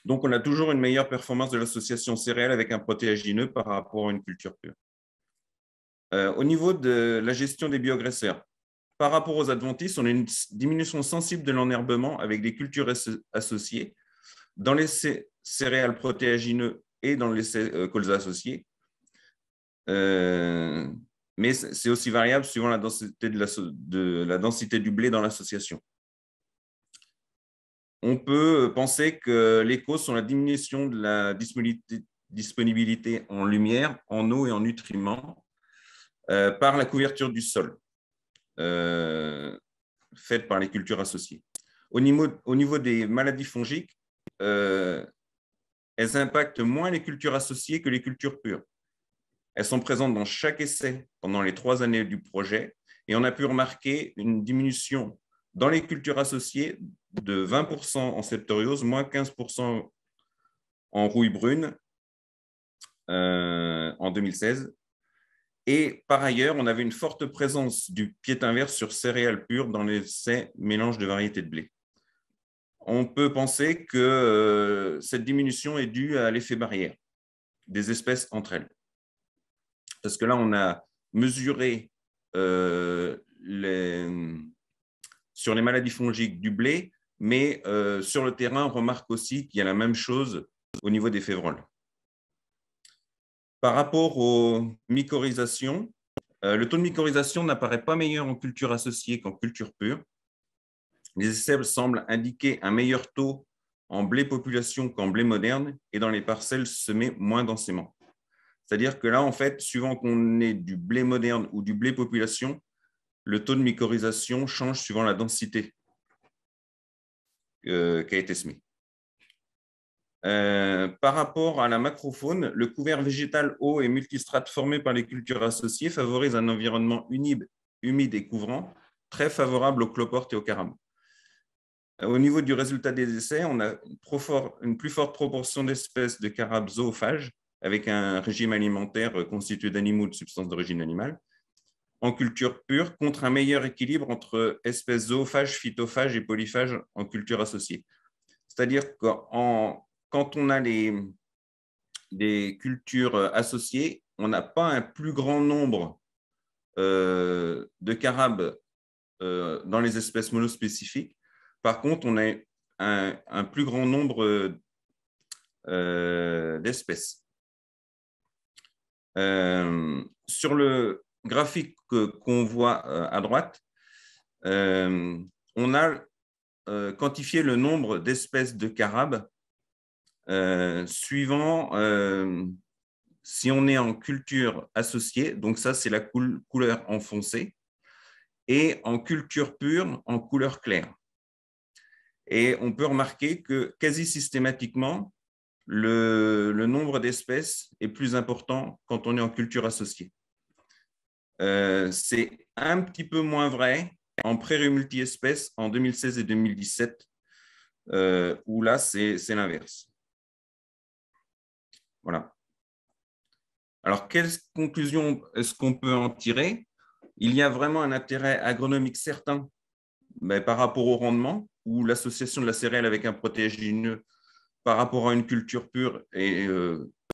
Donc on a toujours une meilleure performance de l'association céréale avec un protéagineux par rapport à une culture pure. Au niveau de la gestion des bioagresseurs, par rapport aux adventices, on a une diminution sensible de l'enherbement avec des cultures associées dans les céréales protéagineux et dans les colzas associés. Mais c'est aussi variable suivant la densité, la densité du blé dans l'association. On peut penser que les causes sont la diminution de la disponibilité en lumière, en eau et en nutriments par la couverture du sol faite par les cultures associées. Au niveau des maladies fongiques, elles impactent moins les cultures associées que les cultures pures. Elles sont présentes dans chaque essai pendant les 3 années du projet et on a pu remarquer une diminution dans les cultures associées de 20% en septoriose, moins 15% en rouille brune en 2016. Et par ailleurs, on avait une forte présence du pied inverse sur céréales pures dans l'essai mélange de variétés de blé. On peut penser que cette diminution est due à l'effet barrière des espèces entre elles. Parce que là, on a mesuré sur les maladies fongiques du blé, mais sur le terrain, on remarque aussi qu'il y a la même chose au niveau des févroles. Par rapport aux mycorhizations, le taux de mycorhisation n'apparaît pas meilleur en culture associée qu'en culture pure. Les essais semblent indiquer un meilleur taux en blé population qu'en blé moderne et dans les parcelles semées moins densément. C'est-à-dire que là, en fait, suivant qu'on ait du blé moderne ou du blé population, le taux de mycorhisation change suivant la densité qui a été semée. Par rapport à la macrofaune, le couvert végétal haut et multistrate formé par les cultures associées favorise un environnement humide et couvrant, très favorable aux cloportes et aux carames. Au niveau du résultat des essais, on a une plus forte proportion d'espèces de carabes zoophages avec un régime alimentaire constitué d'animaux de substances d'origine animale. en culture pure contre un meilleur équilibre entre espèces zoophages, phytophages et polyphages en culture associée. C'est-à-dire que quand on a des cultures associées, on n'a pas un plus grand nombre de carabes dans les espèces monospécifiques. Par contre, on a un plus grand nombre d'espèces. Sur le graphique qu'on voit à droite, on a quantifié le nombre d'espèces de carabes suivant si on est en culture associée, donc ça c'est la couleur en foncé, et en culture pure en couleur claire. Et on peut remarquer que quasi systématiquement, le nombre d'espèces est plus important quand on est en culture associée. C'est un petit peu moins vrai en prairies multi-espèces en 2016 et 2017, où là, c'est l'inverse. Voilà. Alors, quelle conclusion est-ce qu'on peut en tirer? Il y a vraiment un intérêt agronomique certain par rapport au rendement, où l'association de la céréale avec un protéagineux par rapport à une culture pure est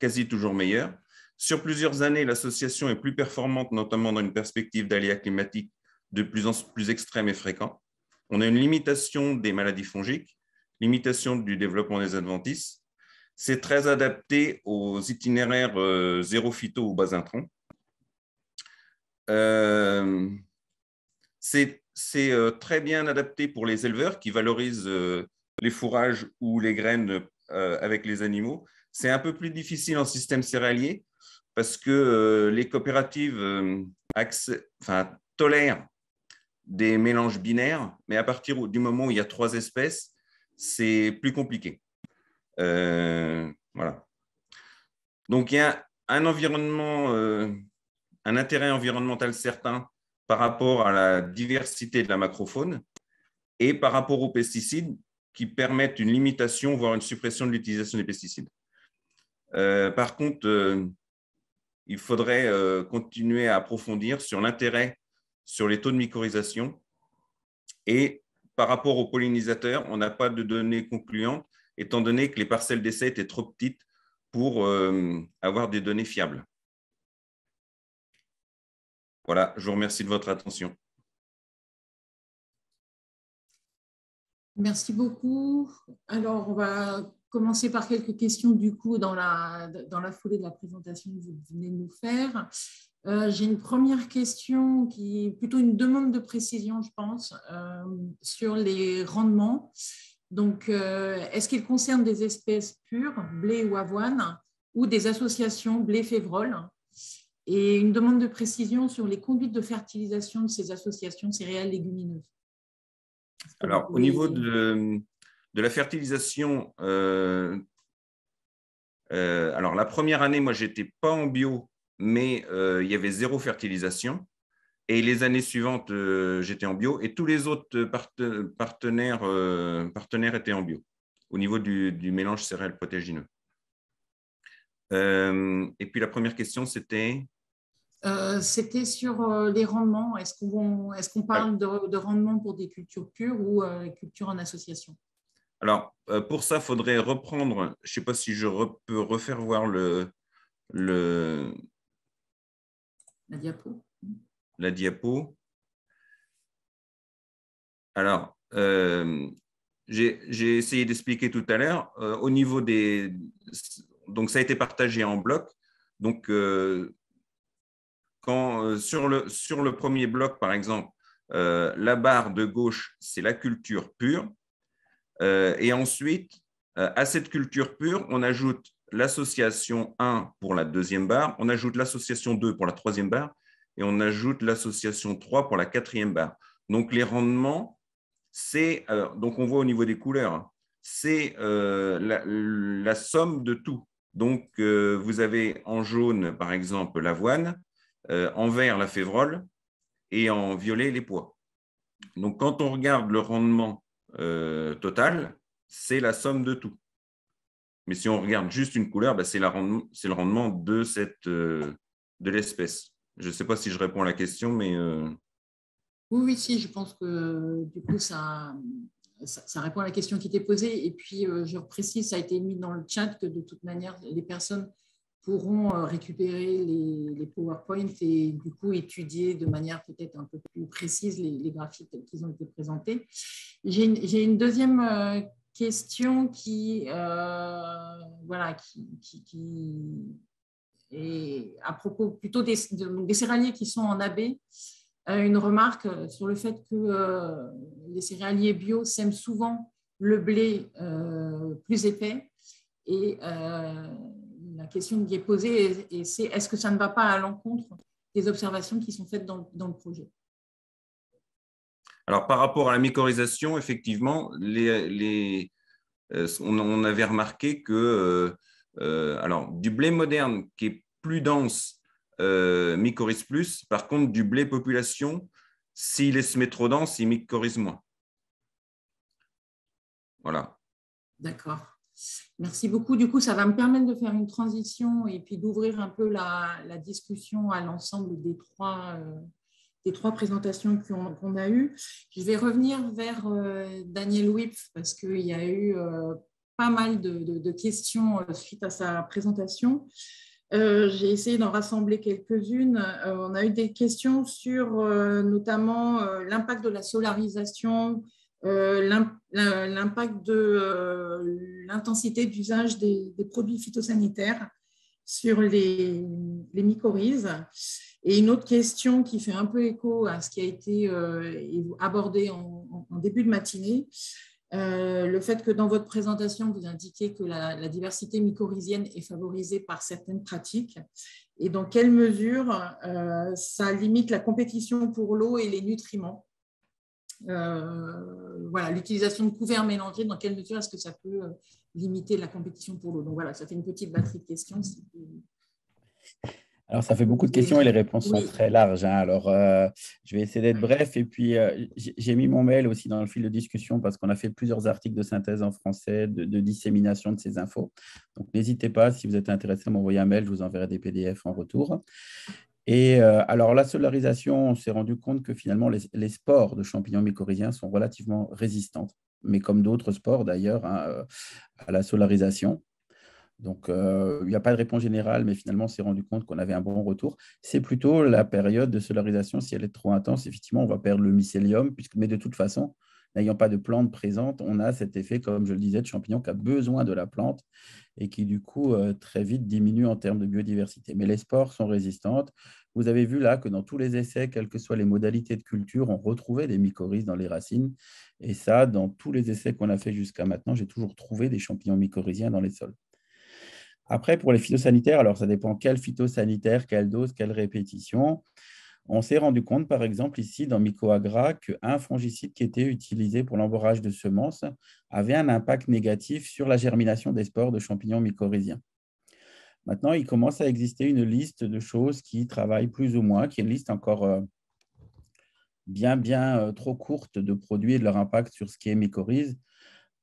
quasi toujours meilleure. Sur plusieurs années, l'association est plus performante, notamment dans une perspective d'aléas climatiques de plus en plus extrêmes et fréquents. On a une limitation des maladies fongiques, limitation du développement des adventices. C'est très adapté aux itinéraires zéro phyto ou bas intrants. C'est très bien adapté pour les éleveurs qui valorisent les fourrages ou les graines avec les animaux. C'est un peu plus difficile en système céréalier parce que les coopératives tolèrent des mélanges binaires, mais à partir du moment où il y a 3 espèces, c'est plus compliqué. Voilà. Donc, il y a un intérêt environnemental certain par rapport à la diversité de la macrofaune et par rapport aux pesticides qui permettent une limitation, voire une suppression de l'utilisation des pesticides. Par contre, il faudrait continuer à approfondir sur l'intérêt sur les taux de mycorhisation. Et par rapport aux pollinisateurs, on n'a pas de données concluantes, étant donné que les parcelles d'essai étaient trop petites pour avoir des données fiables. Voilà, je vous remercie de votre attention. Merci beaucoup. Alors, on va commencer par quelques questions du coup dans la foulée de la présentation que vous venez de nous faire. J'ai une première question qui est plutôt une demande de précision, je pense, sur les rendements. Donc, est-ce qu'il concerne des espèces pures, blé ou avoine, ou des associations blé-févrole? Et une demande de précision sur les conduites de fertilisation de ces associations céréales légumineuses. Alors, au niveau de la fertilisation, alors la première année, moi, je n'étais pas en bio, mais il y avait 0 fertilisation. Et les années suivantes, j'étais en bio. Et tous les autres partenaires étaient en bio, au niveau du mélange céréales protéagineux. Et puis, la première question, c'était… C'était sur les rendements. Est-ce qu'on parle de rendement pour des cultures pures ou cultures en association? Alors, pour ça, il faudrait reprendre, je ne sais pas si je peux refaire voir la diapo. La diapo. Alors, j'ai essayé d'expliquer tout à l'heure. Au niveau des… Donc, ça a été partagé en blocs. Donc, sur le premier bloc, par exemple, la barre de gauche, c'est la culture pure. Et ensuite, à cette culture pure, on ajoute l'association 1 pour la deuxième barre, on ajoute l'association 2 pour la troisième barre, et on ajoute l'association 3 pour la quatrième barre. Donc, les rendements, c'est… donc, on voit au niveau des couleurs, hein, c'est la somme de tout. Donc, vous avez en jaune, par exemple, l'avoine, en vert, la févrole, et en violet, les pois. Donc, quand on regarde le rendement total, c'est la somme de tout. Mais si on regarde juste une couleur, c'est le rendement de l'espèce. Je ne sais pas si je réponds à la question, mais… Oui, si, je pense que du coup, ça répond à la question qui était posée. Et puis, je précise, ça a été mis dans le chat que de toute manière, les personnes pourront récupérer les PowerPoint et du coup étudier de manière peut-être un peu plus précise les graphiques tels qu'ils ont été présentés. J'ai une deuxième question qui est à propos plutôt des céréaliers qui sont en AB. Une remarque sur le fait que les céréaliers bio sèment souvent le blé plus épais. Et la question qui est posée, c'est est-ce que ça ne va pas à l'encontre des observations qui sont faites dans le projet? Alors, par rapport à la mycorhisation, effectivement, on avait remarqué que alors, du blé moderne qui est plus dense mycorhize plus. Par contre, du blé population, s'il se met trop dense, il mycorhize moins. Voilà. D'accord. Merci beaucoup. Du coup, ça va me permettre de faire une transition et puis d'ouvrir un peu la discussion à l'ensemble des trois présentations qu'on a eues. Je vais revenir vers Daniel Wipf parce qu'il y a eu pas mal de questions suite à sa présentation. J'ai essayé d'en rassembler quelques-unes. On a eu des questions sur notamment l'impact de la solarisation, l'impact de l'intensité d'usage des produits phytosanitaires sur les mycorhizes. Et une autre question qui fait un peu écho à ce qui a été abordé en début de matinée, le fait que dans votre présentation, vous indiquez que la diversité mycorhizienne est favorisée par certaines pratiques et dans quelle mesure ça limite la compétition pour l'eau et les nutriments. Voilà, l'utilisation de couverts mélangés, dans quelle mesure est-ce que ça peut limiter la compétition pour l'eau? Donc voilà, ça fait une petite batterie de questions. Alors, ça fait beaucoup de questions et les réponses sont très larges. Alors, je vais essayer d'être bref. Et puis, j'ai mis mon mail aussi dans le fil de discussion parce qu'on a fait plusieurs articles de synthèse en français de dissémination de ces infos. Donc, n'hésitez pas, si vous êtes intéressé à m'envoyer un mail, je vous enverrai des PDF en retour. Et alors, la solarisation, on s'est rendu compte que finalement, les spores de champignons mycorhiziens sont relativement résistantes, mais comme d'autres spores d'ailleurs, à la solarisation. Donc, il n'y a pas de réponse générale, mais finalement, on s'est rendu compte qu'on avait un bon retour. C'est plutôt la période de solarisation, si elle est trop intense, effectivement, on va perdre le mycélium, mais de toute façon, n'ayant pas de plante présente, on a cet effet, comme je le disais, de champignon qui a besoin de la plante et qui, du coup, très vite diminue en termes de biodiversité. Mais les spores sont résistantes. Vous avez vu là que dans tous les essais, quelles que soient les modalités de culture, on retrouvait des mycorhizes dans les racines. Et ça, dans tous les essais qu'on a fait jusqu'à maintenant, j'ai toujours trouvé des champignons mycorhiziens dans les sols. Après, pour les phytosanitaires, alors ça dépend quel phytosanitaire, quelle dose, quelle répétition. On s'est rendu compte, par exemple, ici, dans Mycoagra, qu'un fongicide qui était utilisé pour l'emborrage de semences avait un impact négatif sur la germination des spores de champignons mycorhiziens. Maintenant, il commence à exister une liste de choses qui travaillent plus ou moins, qui est une liste encore bien trop courte de produits et de leur impact sur ce qui est mycorhize.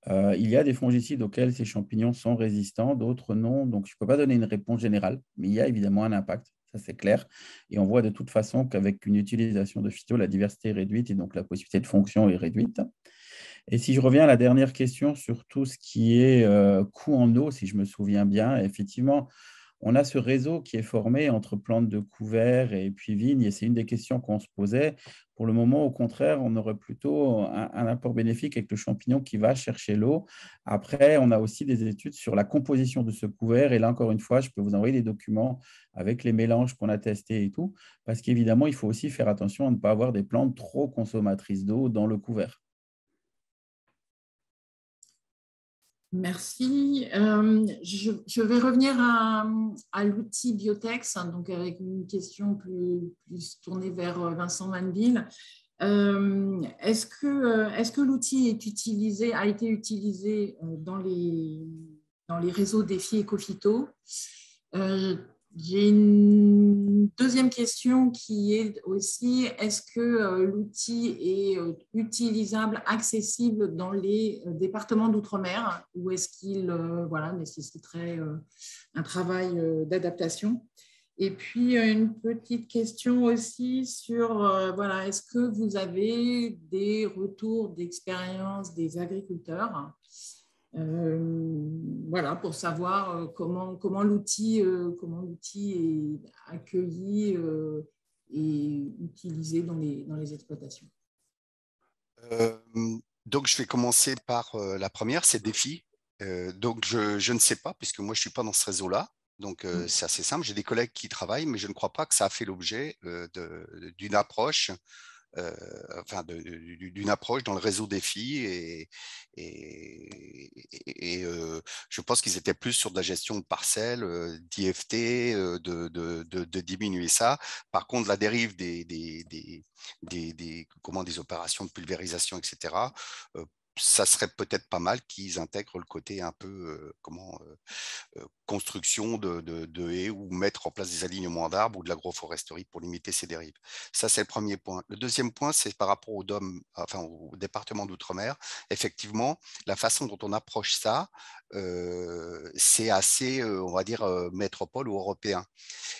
Il y a des fongicides auxquels ces champignons sont résistants, d'autres non. Donc, je ne peux pas donner une réponse générale, mais il y a évidemment un impact, ça c'est clair. Et on voit de toute façon qu'avec une utilisation de phyto, la diversité est réduite et donc la possibilité de fonction est réduite. Et si je reviens à la dernière question sur tout ce qui est coût en eau, si je me souviens bien, effectivement, on a ce réseau qui est formé entre plantes de couvert et puis vignes, et c'est une des questions qu'on se posait. Pour le moment, au contraire, on aurait plutôt un apport bénéfique avec le champignon qui va chercher l'eau. Après, on a aussi des études sur la composition de ce couvert, et là, encore une fois, je peux vous envoyer des documents avec les mélanges qu'on a testés et tout, parce qu'évidemment, il faut aussi faire attention à ne pas avoir des plantes trop consommatrices d'eau dans le couvert. Merci. Je vais revenir à l'outil Biotex, donc avec une question plus tournée vers Vincent Manville. Est-ce que l'outil a été utilisé dans les réseaux défis Ecophyto? J'ai une deuxième question qui est aussi, est-ce que l'outil est utilisable, accessible dans les départements d'outre-mer ou est-ce qu'il nécessiterait un travail d'adaptation? Et puis, une petite question aussi sur, voilà, est-ce que vous avez des retours d'expérience des agriculteurs, voilà, pour savoir comment l'outil est accueilli et utilisé dans les exploitations. Donc, je vais commencer par la première, c'est défi. Donc, je ne sais pas, puisque moi, je ne suis pas dans ce réseau-là. Donc, c'est assez simple. J'ai des collègues qui travaillent, mais je ne crois pas que ça a fait l'objet d'une approche, d'une approche dans le réseau défi. Je pense qu'ils étaient plus sur de la gestion de parcelles, d'IFT, de diminuer ça. Par contre, la dérive des opérations de pulvérisation, etc., ça serait peut-être pas mal qu'ils intègrent le côté un peu construction de haies ou mettre en place des alignements d'arbres ou de l'agroforesterie pour limiter ces dérives. Ça, c'est le premier point. Le deuxième point, c'est par rapport au département d'outre-mer. Effectivement, la façon dont on approche ça, c'est assez, on va dire, métropole ou européen.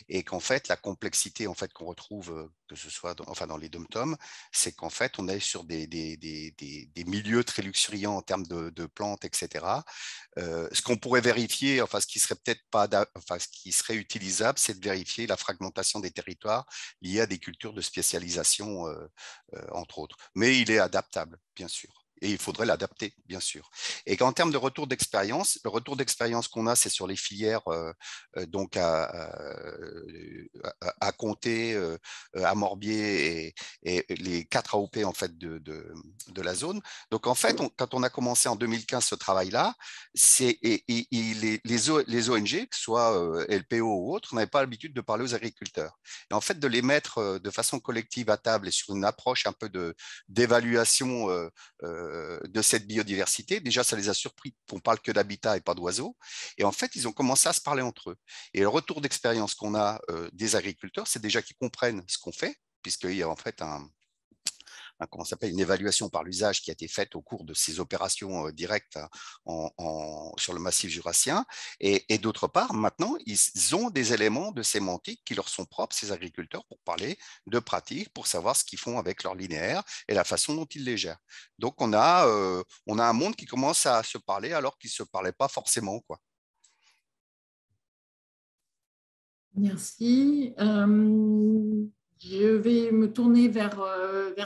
Et qu'en fait, la complexité qu'on retrouve, que ce soit dans les dom-toms, c'est qu'en fait, on est sur des milieux très luxuriants en termes de plantes, etc. Ce qu'on pourrait vérifier, ce qui serait peut-être pas, ce qui serait utilisable, c'est de vérifier la fragmentation des territoires liés à des cultures de spécialisation, entre autres. Mais il est adaptable, bien sûr. Et il faudrait l'adapter, bien sûr. Et qu'en termes de retour d'expérience, le retour d'expérience qu'on a, c'est sur les filières donc à Comté, à Morbier et les 4 AOP en fait de la zone. Donc en fait, quand on a commencé en 2015 ce travail-là, les ONG, que ce soit LPO ou autres, n'avaient pas l'habitude de parler aux agriculteurs. Et en fait, de les mettre de façon collective à table et sur une approche un peu d'évaluation de cette biodiversité, déjà ça les a surpris qu'on parle que d'habitat et pas d'oiseaux, et en fait ils ont commencé à se parler entre eux. Et le retour d'expérience qu'on a des agriculteurs, c'est déjà qu'ils comprennent ce qu'on fait, puisqu'il y a en fait une évaluation par l'usage qui a été faite au cours de ces opérations directes sur le massif jurassien. Et d'autre part, maintenant, ils ont des éléments de sémantique qui leur sont propres, ces agriculteurs, pour parler de pratiques, pour savoir ce qu'ils font avec leurs linéaires et la façon dont ils les gèrent. Donc, on a un monde qui commence à se parler alors qu'il ne se parlait pas forcément, quoi. Merci. Je vais me tourner vers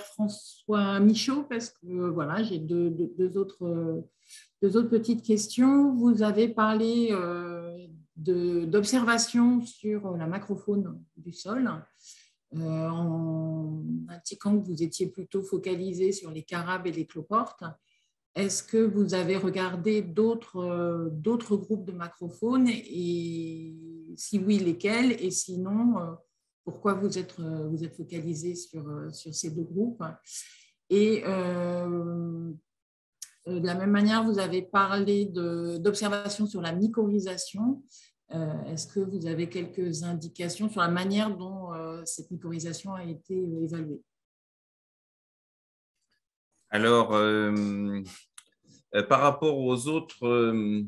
François Michaud parce que voilà, j'ai deux autres petites questions. Vous avez parlé d'observation sur la macrofaune du sol en indiquant que vous étiez plutôt focalisé sur les carabes et les cloportes. Est-ce que vous avez regardé d'autres groupes de macrofaune et si oui, lesquels? Et sinon, pourquoi vous êtes focalisé sur ces deux groupes? Et de la même manière, vous avez parlé d'observation sur la mycorhisation. Est-ce que vous avez quelques indications sur la manière dont cette mycorhisation a été évaluée? Alors, par rapport aux autres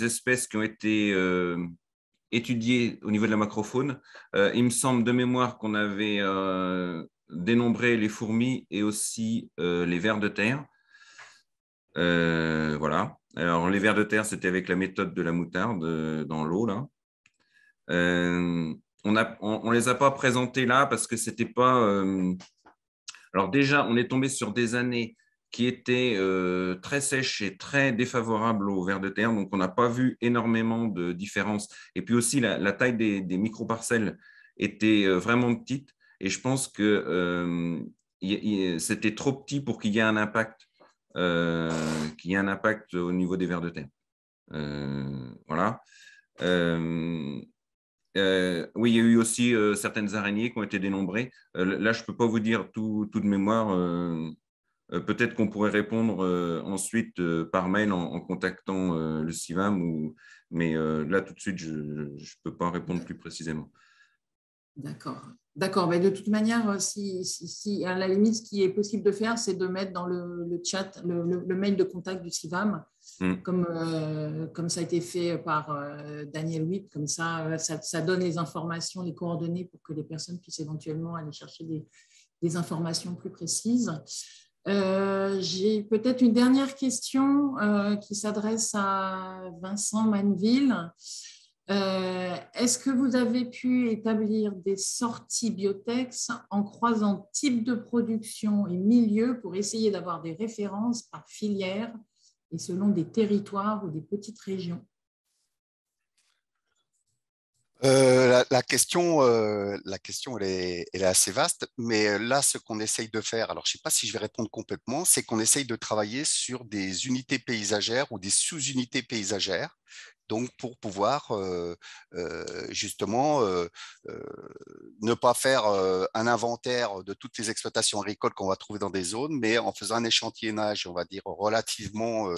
espèces qui ont été étudiées au niveau de la macrofaune, il me semble de mémoire qu'on avait dénombré les fourmis et aussi les vers de terre. Voilà. Alors, les vers de terre, c'était avec la méthode de la moutarde dans l'eau, là. On les a pas présentés là parce que c'était pas... Alors déjà, on est tombé sur des années qui étaient très sèches et très défavorables aux vers de terre, donc on n'a pas vu énormément de différence. Et puis aussi, la taille des micro-parcelles était vraiment petite, et je pense que c'était trop petit pour qu'il y ait un impact, au niveau des vers de terre. Voilà. Oui, il y a eu aussi certaines araignées qui ont été dénombrées. Là, je ne peux pas vous dire tout de mémoire. Peut-être qu'on pourrait répondre ensuite par mail en contactant le CIVAM, mais là, tout de suite, je ne peux pas répondre plus précisément. D'accord. Mais de toute manière, si à la limite, ce qui est possible de faire, c'est de mettre dans le chat le mail de contact du CIVAM comme ça a été fait par Daniel Witt. Comme ça, ça donne les informations, les coordonnées pour que les personnes puissent éventuellement aller chercher des informations plus précises. J'ai peut-être une dernière question qui s'adresse à Vincent Manville. Est-ce que vous avez pu établir des sorties Biotex en croisant type de production et milieu pour essayer d'avoir des références par filière et selon des territoires ou des petites régions? La question, elle est assez vaste, mais là, ce qu'on essaye de faire, alors je ne sais pas si je vais répondre complètement, c'est qu'on essaye de travailler sur des unités paysagères ou des sous-unités paysagères, donc pour pouvoir justement ne pas faire un inventaire de toutes les exploitations agricoles qu'on va trouver dans des zones, mais en faisant un échantillonnage, on va dire, relativement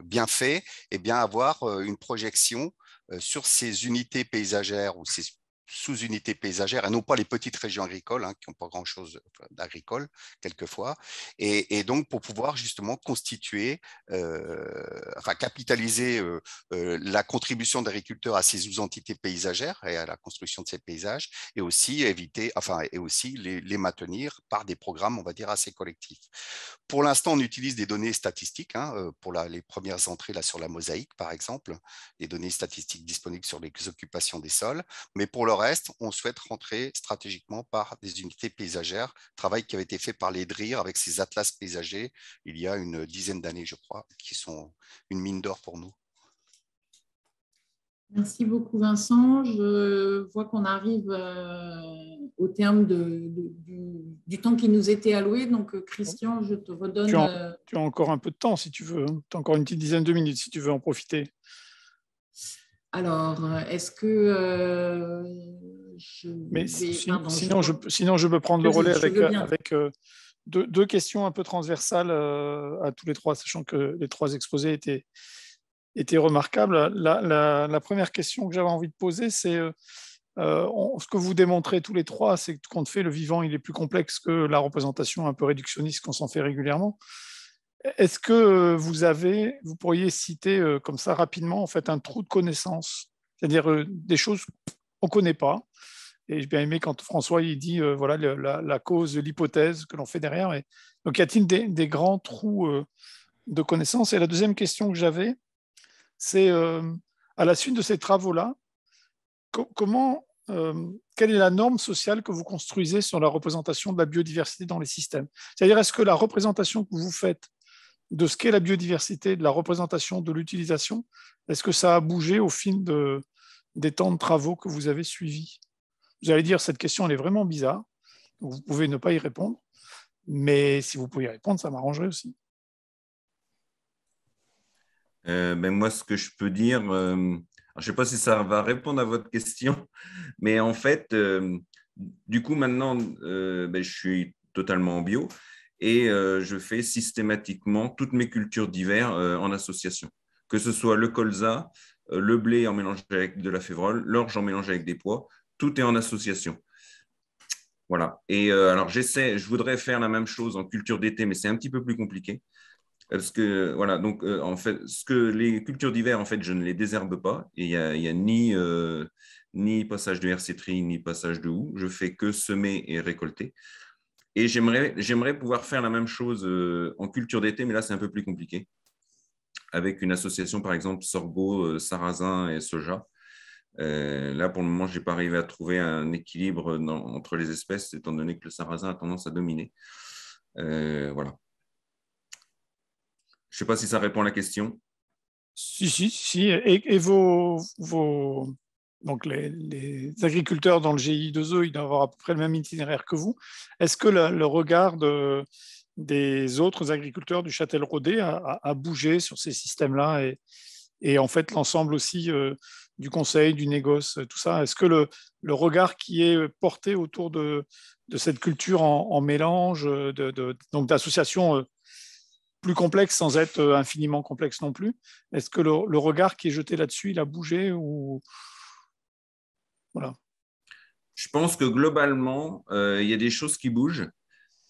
bien fait, et bien avoir une projection sur ces unités paysagères ou ces sous-unités paysagères, et non pas les petites régions agricoles qui n'ont pas grand-chose d'agricole quelquefois, et donc pour pouvoir justement constituer, enfin capitaliser la contribution d'agriculteurs à ces sous-entités paysagères et à la construction de ces paysages, et aussi éviter, enfin, et aussi les maintenir par des programmes, on va dire, assez collectifs. Pour l'instant, on utilise des données statistiques pour les premières entrées là, sur la mosaïque, par exemple, des données statistiques disponibles sur les occupations des sols. Mais pour le reste, on souhaite rentrer stratégiquement par des unités paysagères, travail qui avait été fait par les DRIR avec ces atlas paysagers il y a une dizaine d'années, je crois, qui sont une mine d'or pour nous. Merci beaucoup, Vincent. Je vois qu'on arrive au terme du temps qui nous était alloué. Donc, Christian, je te redonne… Tu as encore un peu de temps, si tu veux. Tu as encore une petite dizaine de minutes, si tu veux en profiter. Alors, est-ce que sinon, je peux prendre le relais avec deux questions un peu transversales à tous les trois, sachant que les trois exposés étaient remarquables. La première question que j'avais envie de poser, c'est ce que vous démontrez tous les trois, c'est que compte fait, le vivant, il est plus complexe que la représentation un peu réductionniste qu'on s'en fait régulièrement. Est-ce que vous pourriez citer comme ça rapidement en fait, un trou de connaissance, c'est-à-dire des choses qu'on ne connaît pas? Et j'ai bien aimé quand François il dit voilà, la cause de l'hypothèse que l'on fait derrière. Donc, y a-t-il des grands trous de connaissances? Et la deuxième question que j'avais, c'est à la suite de ces travaux-là, quelle est la norme sociale que vous construisez sur la représentation de la biodiversité dans les systèmes? C'est-à-dire, est-ce que la représentation que vous faites de ce qu'est la biodiversité, de la représentation, de l'utilisation, est-ce que ça a bougé au fil des temps de travaux que vous avez suivis? Vous allez dire, cette question, elle est vraiment bizarre, donc vous pouvez ne pas y répondre, mais si vous pouvez y répondre, ça m'arrangerait aussi. Moi, ce que je peux dire, je ne sais pas si ça va répondre à votre question, mais en fait, du coup, maintenant, je suis totalement en bio et je fais systématiquement toutes mes cultures d'hiver en association, que ce soit le colza, le blé en mélange avec de la févrole, l'orge en mélange avec des pois, tout est en association. Voilà. Et alors, je voudrais faire la même chose en culture d'été, mais c'est un petit peu plus compliqué. Parce que, voilà, donc, en fait, les cultures d'hiver, en fait, je ne les désherbe pas. Et il y a ni passage de hersétrie, ni passage de houx. Je fais que semer et récolter. Et j'aimerais pouvoir faire la même chose en culture d'été, mais là, c'est un peu plus compliqué. Avec une association, par exemple, sorgho, sarrasin et soja. Là, pour le moment, je n'ai pas arrivé à trouver un équilibre entre les espèces, étant donné que le sarrasin a tendance à dominer. Voilà. Je ne sais pas si ça répond à la question. Si. Et donc les agriculteurs dans le GI2E, ils doivent avoir à peu près le même itinéraire que vous. Est-ce que le regard des autres agriculteurs du Châtel-Rodet a bougé sur ces systèmes-là et en fait l'ensemble aussi du conseil, du négoce, tout ça? Est-ce que le regard qui est porté autour de cette culture en mélange, donc d'associations plus complexe sans être infiniment complexe non plus. Est-ce que le regard qui est jeté là-dessus, il a bougé ou… Voilà. Je pense que globalement, il y a des choses qui bougent.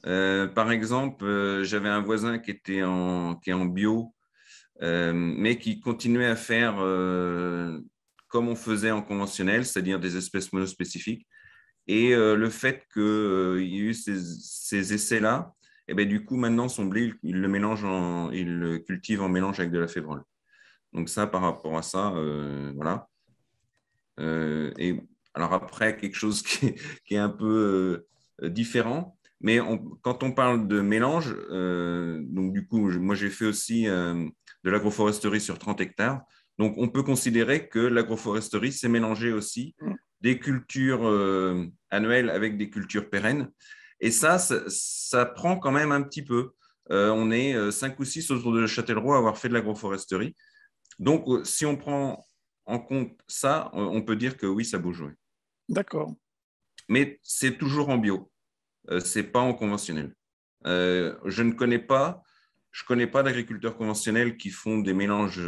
Par exemple, j'avais un voisin qui est en bio mais qui continuait à faire comme on faisait en conventionnel, c'est-à-dire des espèces monospécifiques. Et le fait qu'il y ait eu ces essais-là, et bien, du coup, maintenant, son blé, il le cultive en mélange avec de la févrole. Donc ça, par rapport à ça, voilà. Et alors après, quelque chose qui est un peu différent, mais quand on parle de mélange, donc du coup, moi j'ai fait aussi de l'agroforesterie sur 30 hectares. Donc on peut considérer que l'agroforesterie, c'est mélanger aussi des cultures annuelles avec des cultures pérennes. Et ça prend quand même un petit peu. On est 5 ou 6 autour de Châtellerault à avoir fait de l'agroforesterie. Donc, si on prend en compte ça, on peut dire que oui, ça bouge. Oui. D'accord. Mais c'est toujours en bio. Ce n'est pas en conventionnel. Je ne connais pas, d'agriculteurs conventionnels qui font des mélanges,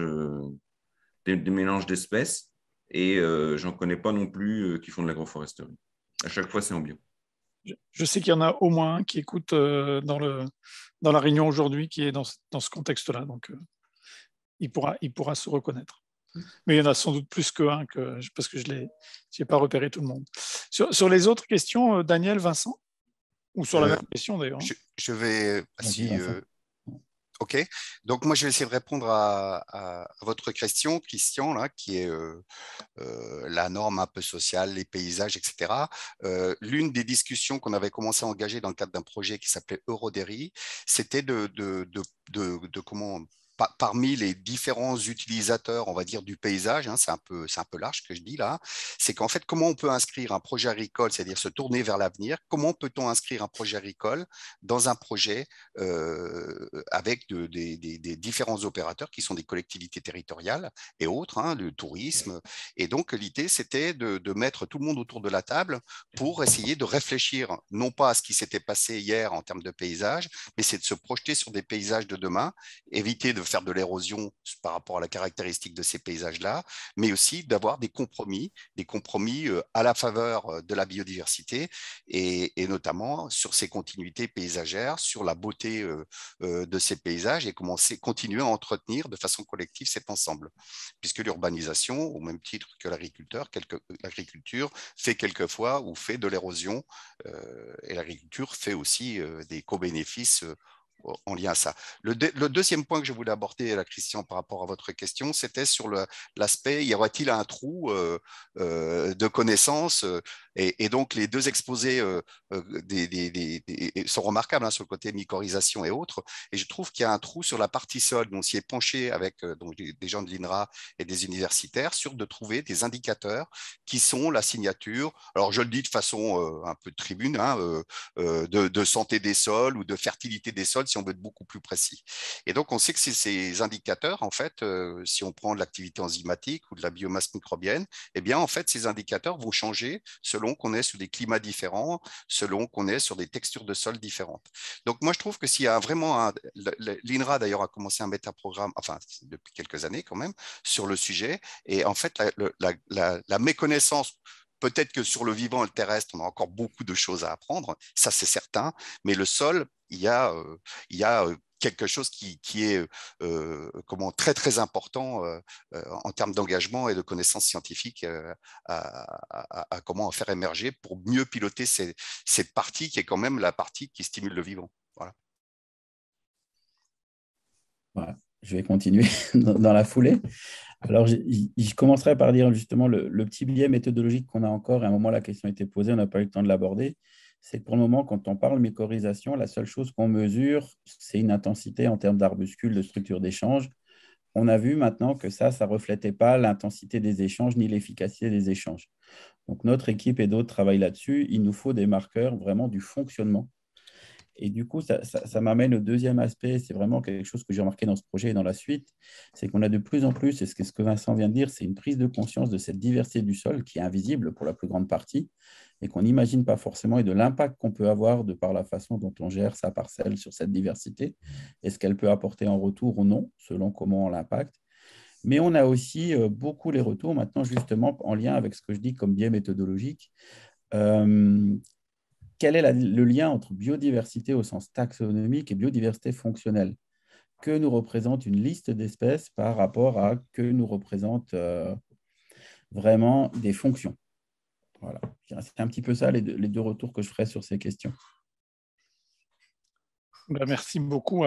des mélanges d'espèces et je n'en connais pas non plus qui font de l'agroforesterie. À chaque fois, c'est en bio. Je sais qu'il y en a au moins un qui écoute dans la réunion aujourd'hui qui est dans ce contexte-là. Donc, il pourra se reconnaître. Mais il y en a sans doute plus qu'un, parce que je n'ai pas repéré tout le monde. Sur les autres questions, Daniel, Vincent, ou sur la même question d'ailleurs. Je vais... OK. Donc, moi, je vais essayer de répondre à votre question, Christian, là, qui est la norme un peu sociale, les paysages, etc. L'une des discussions qu'on avait commencé à engager dans le cadre d'un projet qui s'appelait Eurodairy, c'était de comment... Parmi les différents utilisateurs, on va dire, du paysage, hein, c'est un peu large ce que je dis là, c'est qu'en fait, comment on peut inscrire un projet agricole, c'est-à-dire se tourner vers l'avenir, comment peut-on inscrire un projet agricole dans un projet avec des différents opérateurs qui sont des collectivités territoriales et autres, hein, le tourisme. Et donc, l'idée, c'était de mettre tout le monde autour de la table pour essayer de réfléchir, non pas à ce qui s'était passé hier en termes de paysage, mais c'est de se projeter sur des paysages de demain, éviter de faire de l'érosion par rapport à la caractéristique de ces paysages-là, mais aussi d'avoir des compromis à la faveur de la biodiversité et notamment sur ces continuités paysagères, sur la beauté de ces paysages et continuer à entretenir de façon collective cet ensemble. Puisque l'urbanisation, au même titre que l'agriculture, fait quelquefois ou fait de l'érosion et l'agriculture fait aussi des co-bénéfices en lien à ça. Le deuxième point que je voulais aborder, Christian, par rapport à votre question, c'était sur l'aspect, y aura-t-il un trou de connaissances et donc, les deux exposés sont remarquables hein, sur le côté mycorhisation et autres. Et je trouve qu'il y a un trou sur la partie sol. On s'y est penché avec donc, des gens de l'INRA et des universitaires sur de trouver des indicateurs qui sont la signature. Alors, je le dis de façon un peu de tribune, hein, de santé des sols ou de fertilité des sols, si on veut être beaucoup plus précis. Et donc, on sait que ces indicateurs, en fait, si on prend de l'activité enzymatique ou de la biomasse microbienne, eh bien, en fait, ces indicateurs vont changer selon qu'on est sur des climats différents, selon qu'on est sur des textures de sol différentes. Donc, moi, je trouve que s'il y a vraiment l'INRA, d'ailleurs, a commencé à mettre un programme, enfin, depuis quelques années quand même, sur le sujet. Et en fait, la méconnaissance, peut-être que sur le vivant et le terrestre, on a encore beaucoup de choses à apprendre, ça c'est certain, mais le sol, il y a quelque chose qui est très très important en termes d'engagement et de connaissances scientifiques à comment faire émerger pour mieux piloter cette partie qui est quand même la partie qui stimule le vivant. Voilà. Voilà. Je vais continuer dans la foulée. Alors, je commencerai par dire justement le petit biais méthodologique qu'on a encore. À un moment, la question a été posée, on n'a pas eu le temps de l'aborder. C'est que pour le moment, quand on parle mycorhisation, la seule chose qu'on mesure, c'est une intensité en termes d'arbuscules, de structure d'échange. On a vu maintenant que ça ne reflétait pas l'intensité des échanges ni l'efficacité des échanges. Donc, notre équipe et d'autres travaillent là-dessus. Il nous faut des marqueurs vraiment du fonctionnement. Et du coup, ça m'amène au deuxième aspect. C'est vraiment quelque chose que j'ai remarqué dans ce projet et dans la suite. C'est qu'on a de plus en plus, et ce que Vincent vient de dire, c'est une prise de conscience de cette diversité du sol qui est invisible pour la plus grande partie et qu'on n'imagine pas forcément et de l'impact qu'on peut avoir de par la façon dont on gère sa parcelle sur cette diversité. Est-ce qu'elle peut apporter en retour ou non, selon comment on l'impacte. Mais on a aussi beaucoup les retours maintenant, justement, en lien avec ce que je dis comme biais méthodologique. Quel est le lien entre biodiversité au sens taxonomique et biodiversité fonctionnelle? que nous représente une liste d'espèces par rapport à que nous représente vraiment des fonctions. Voilà. C'est un petit peu ça les deux retours que je ferai sur ces questions. Ben, merci beaucoup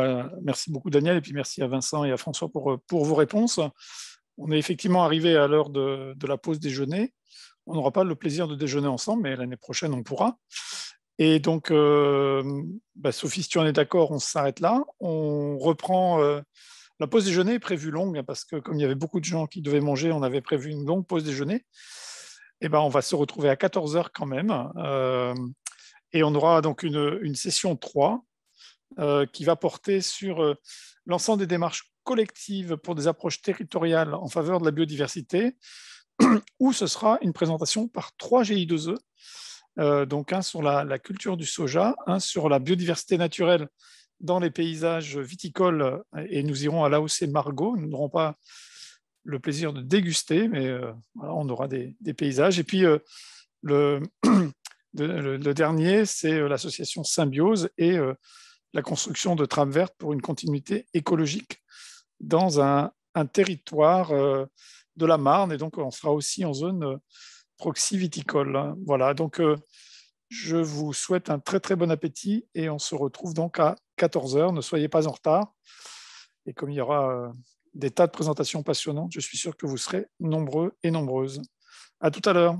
Daniel, et puis merci à Vincent et à François pour vos réponses. On est effectivement arrivé à l'heure de la pause déjeuner. On n'aura pas le plaisir de déjeuner ensemble, mais l'année prochaine, on pourra. Et donc, Sophie, si tu en es d'accord, on s'arrête là. On reprend. La pause déjeuner est prévue longue, parce que comme il y avait beaucoup de gens qui devaient manger, on avait prévu une longue pause déjeuner. Et on va se retrouver à 14h quand même. Et on aura donc une session 3 qui va porter sur l'ensemble des démarches collectives pour des approches territoriales en faveur de la biodiversité, où ce sera une présentation par 3 GI2E, donc un sur la culture du soja, un sur la biodiversité naturelle dans les paysages viticoles, et nous irons à l'AOC Margaux. Nous n'aurons pas le plaisir de déguster, mais voilà, on aura des paysages. Et puis le dernier, c'est l'association Symbiose et la construction de trames vertes pour une continuité écologique dans un territoire de la Marne, et donc on sera aussi en zone proxy viticole. Voilà, donc je vous souhaite un très très bon appétit, et on se retrouve donc à 14h. Ne soyez pas en retard, et comme il y aura des tas de présentations passionnantes, je suis sûr que vous serez nombreux et nombreuses. À tout à l'heure.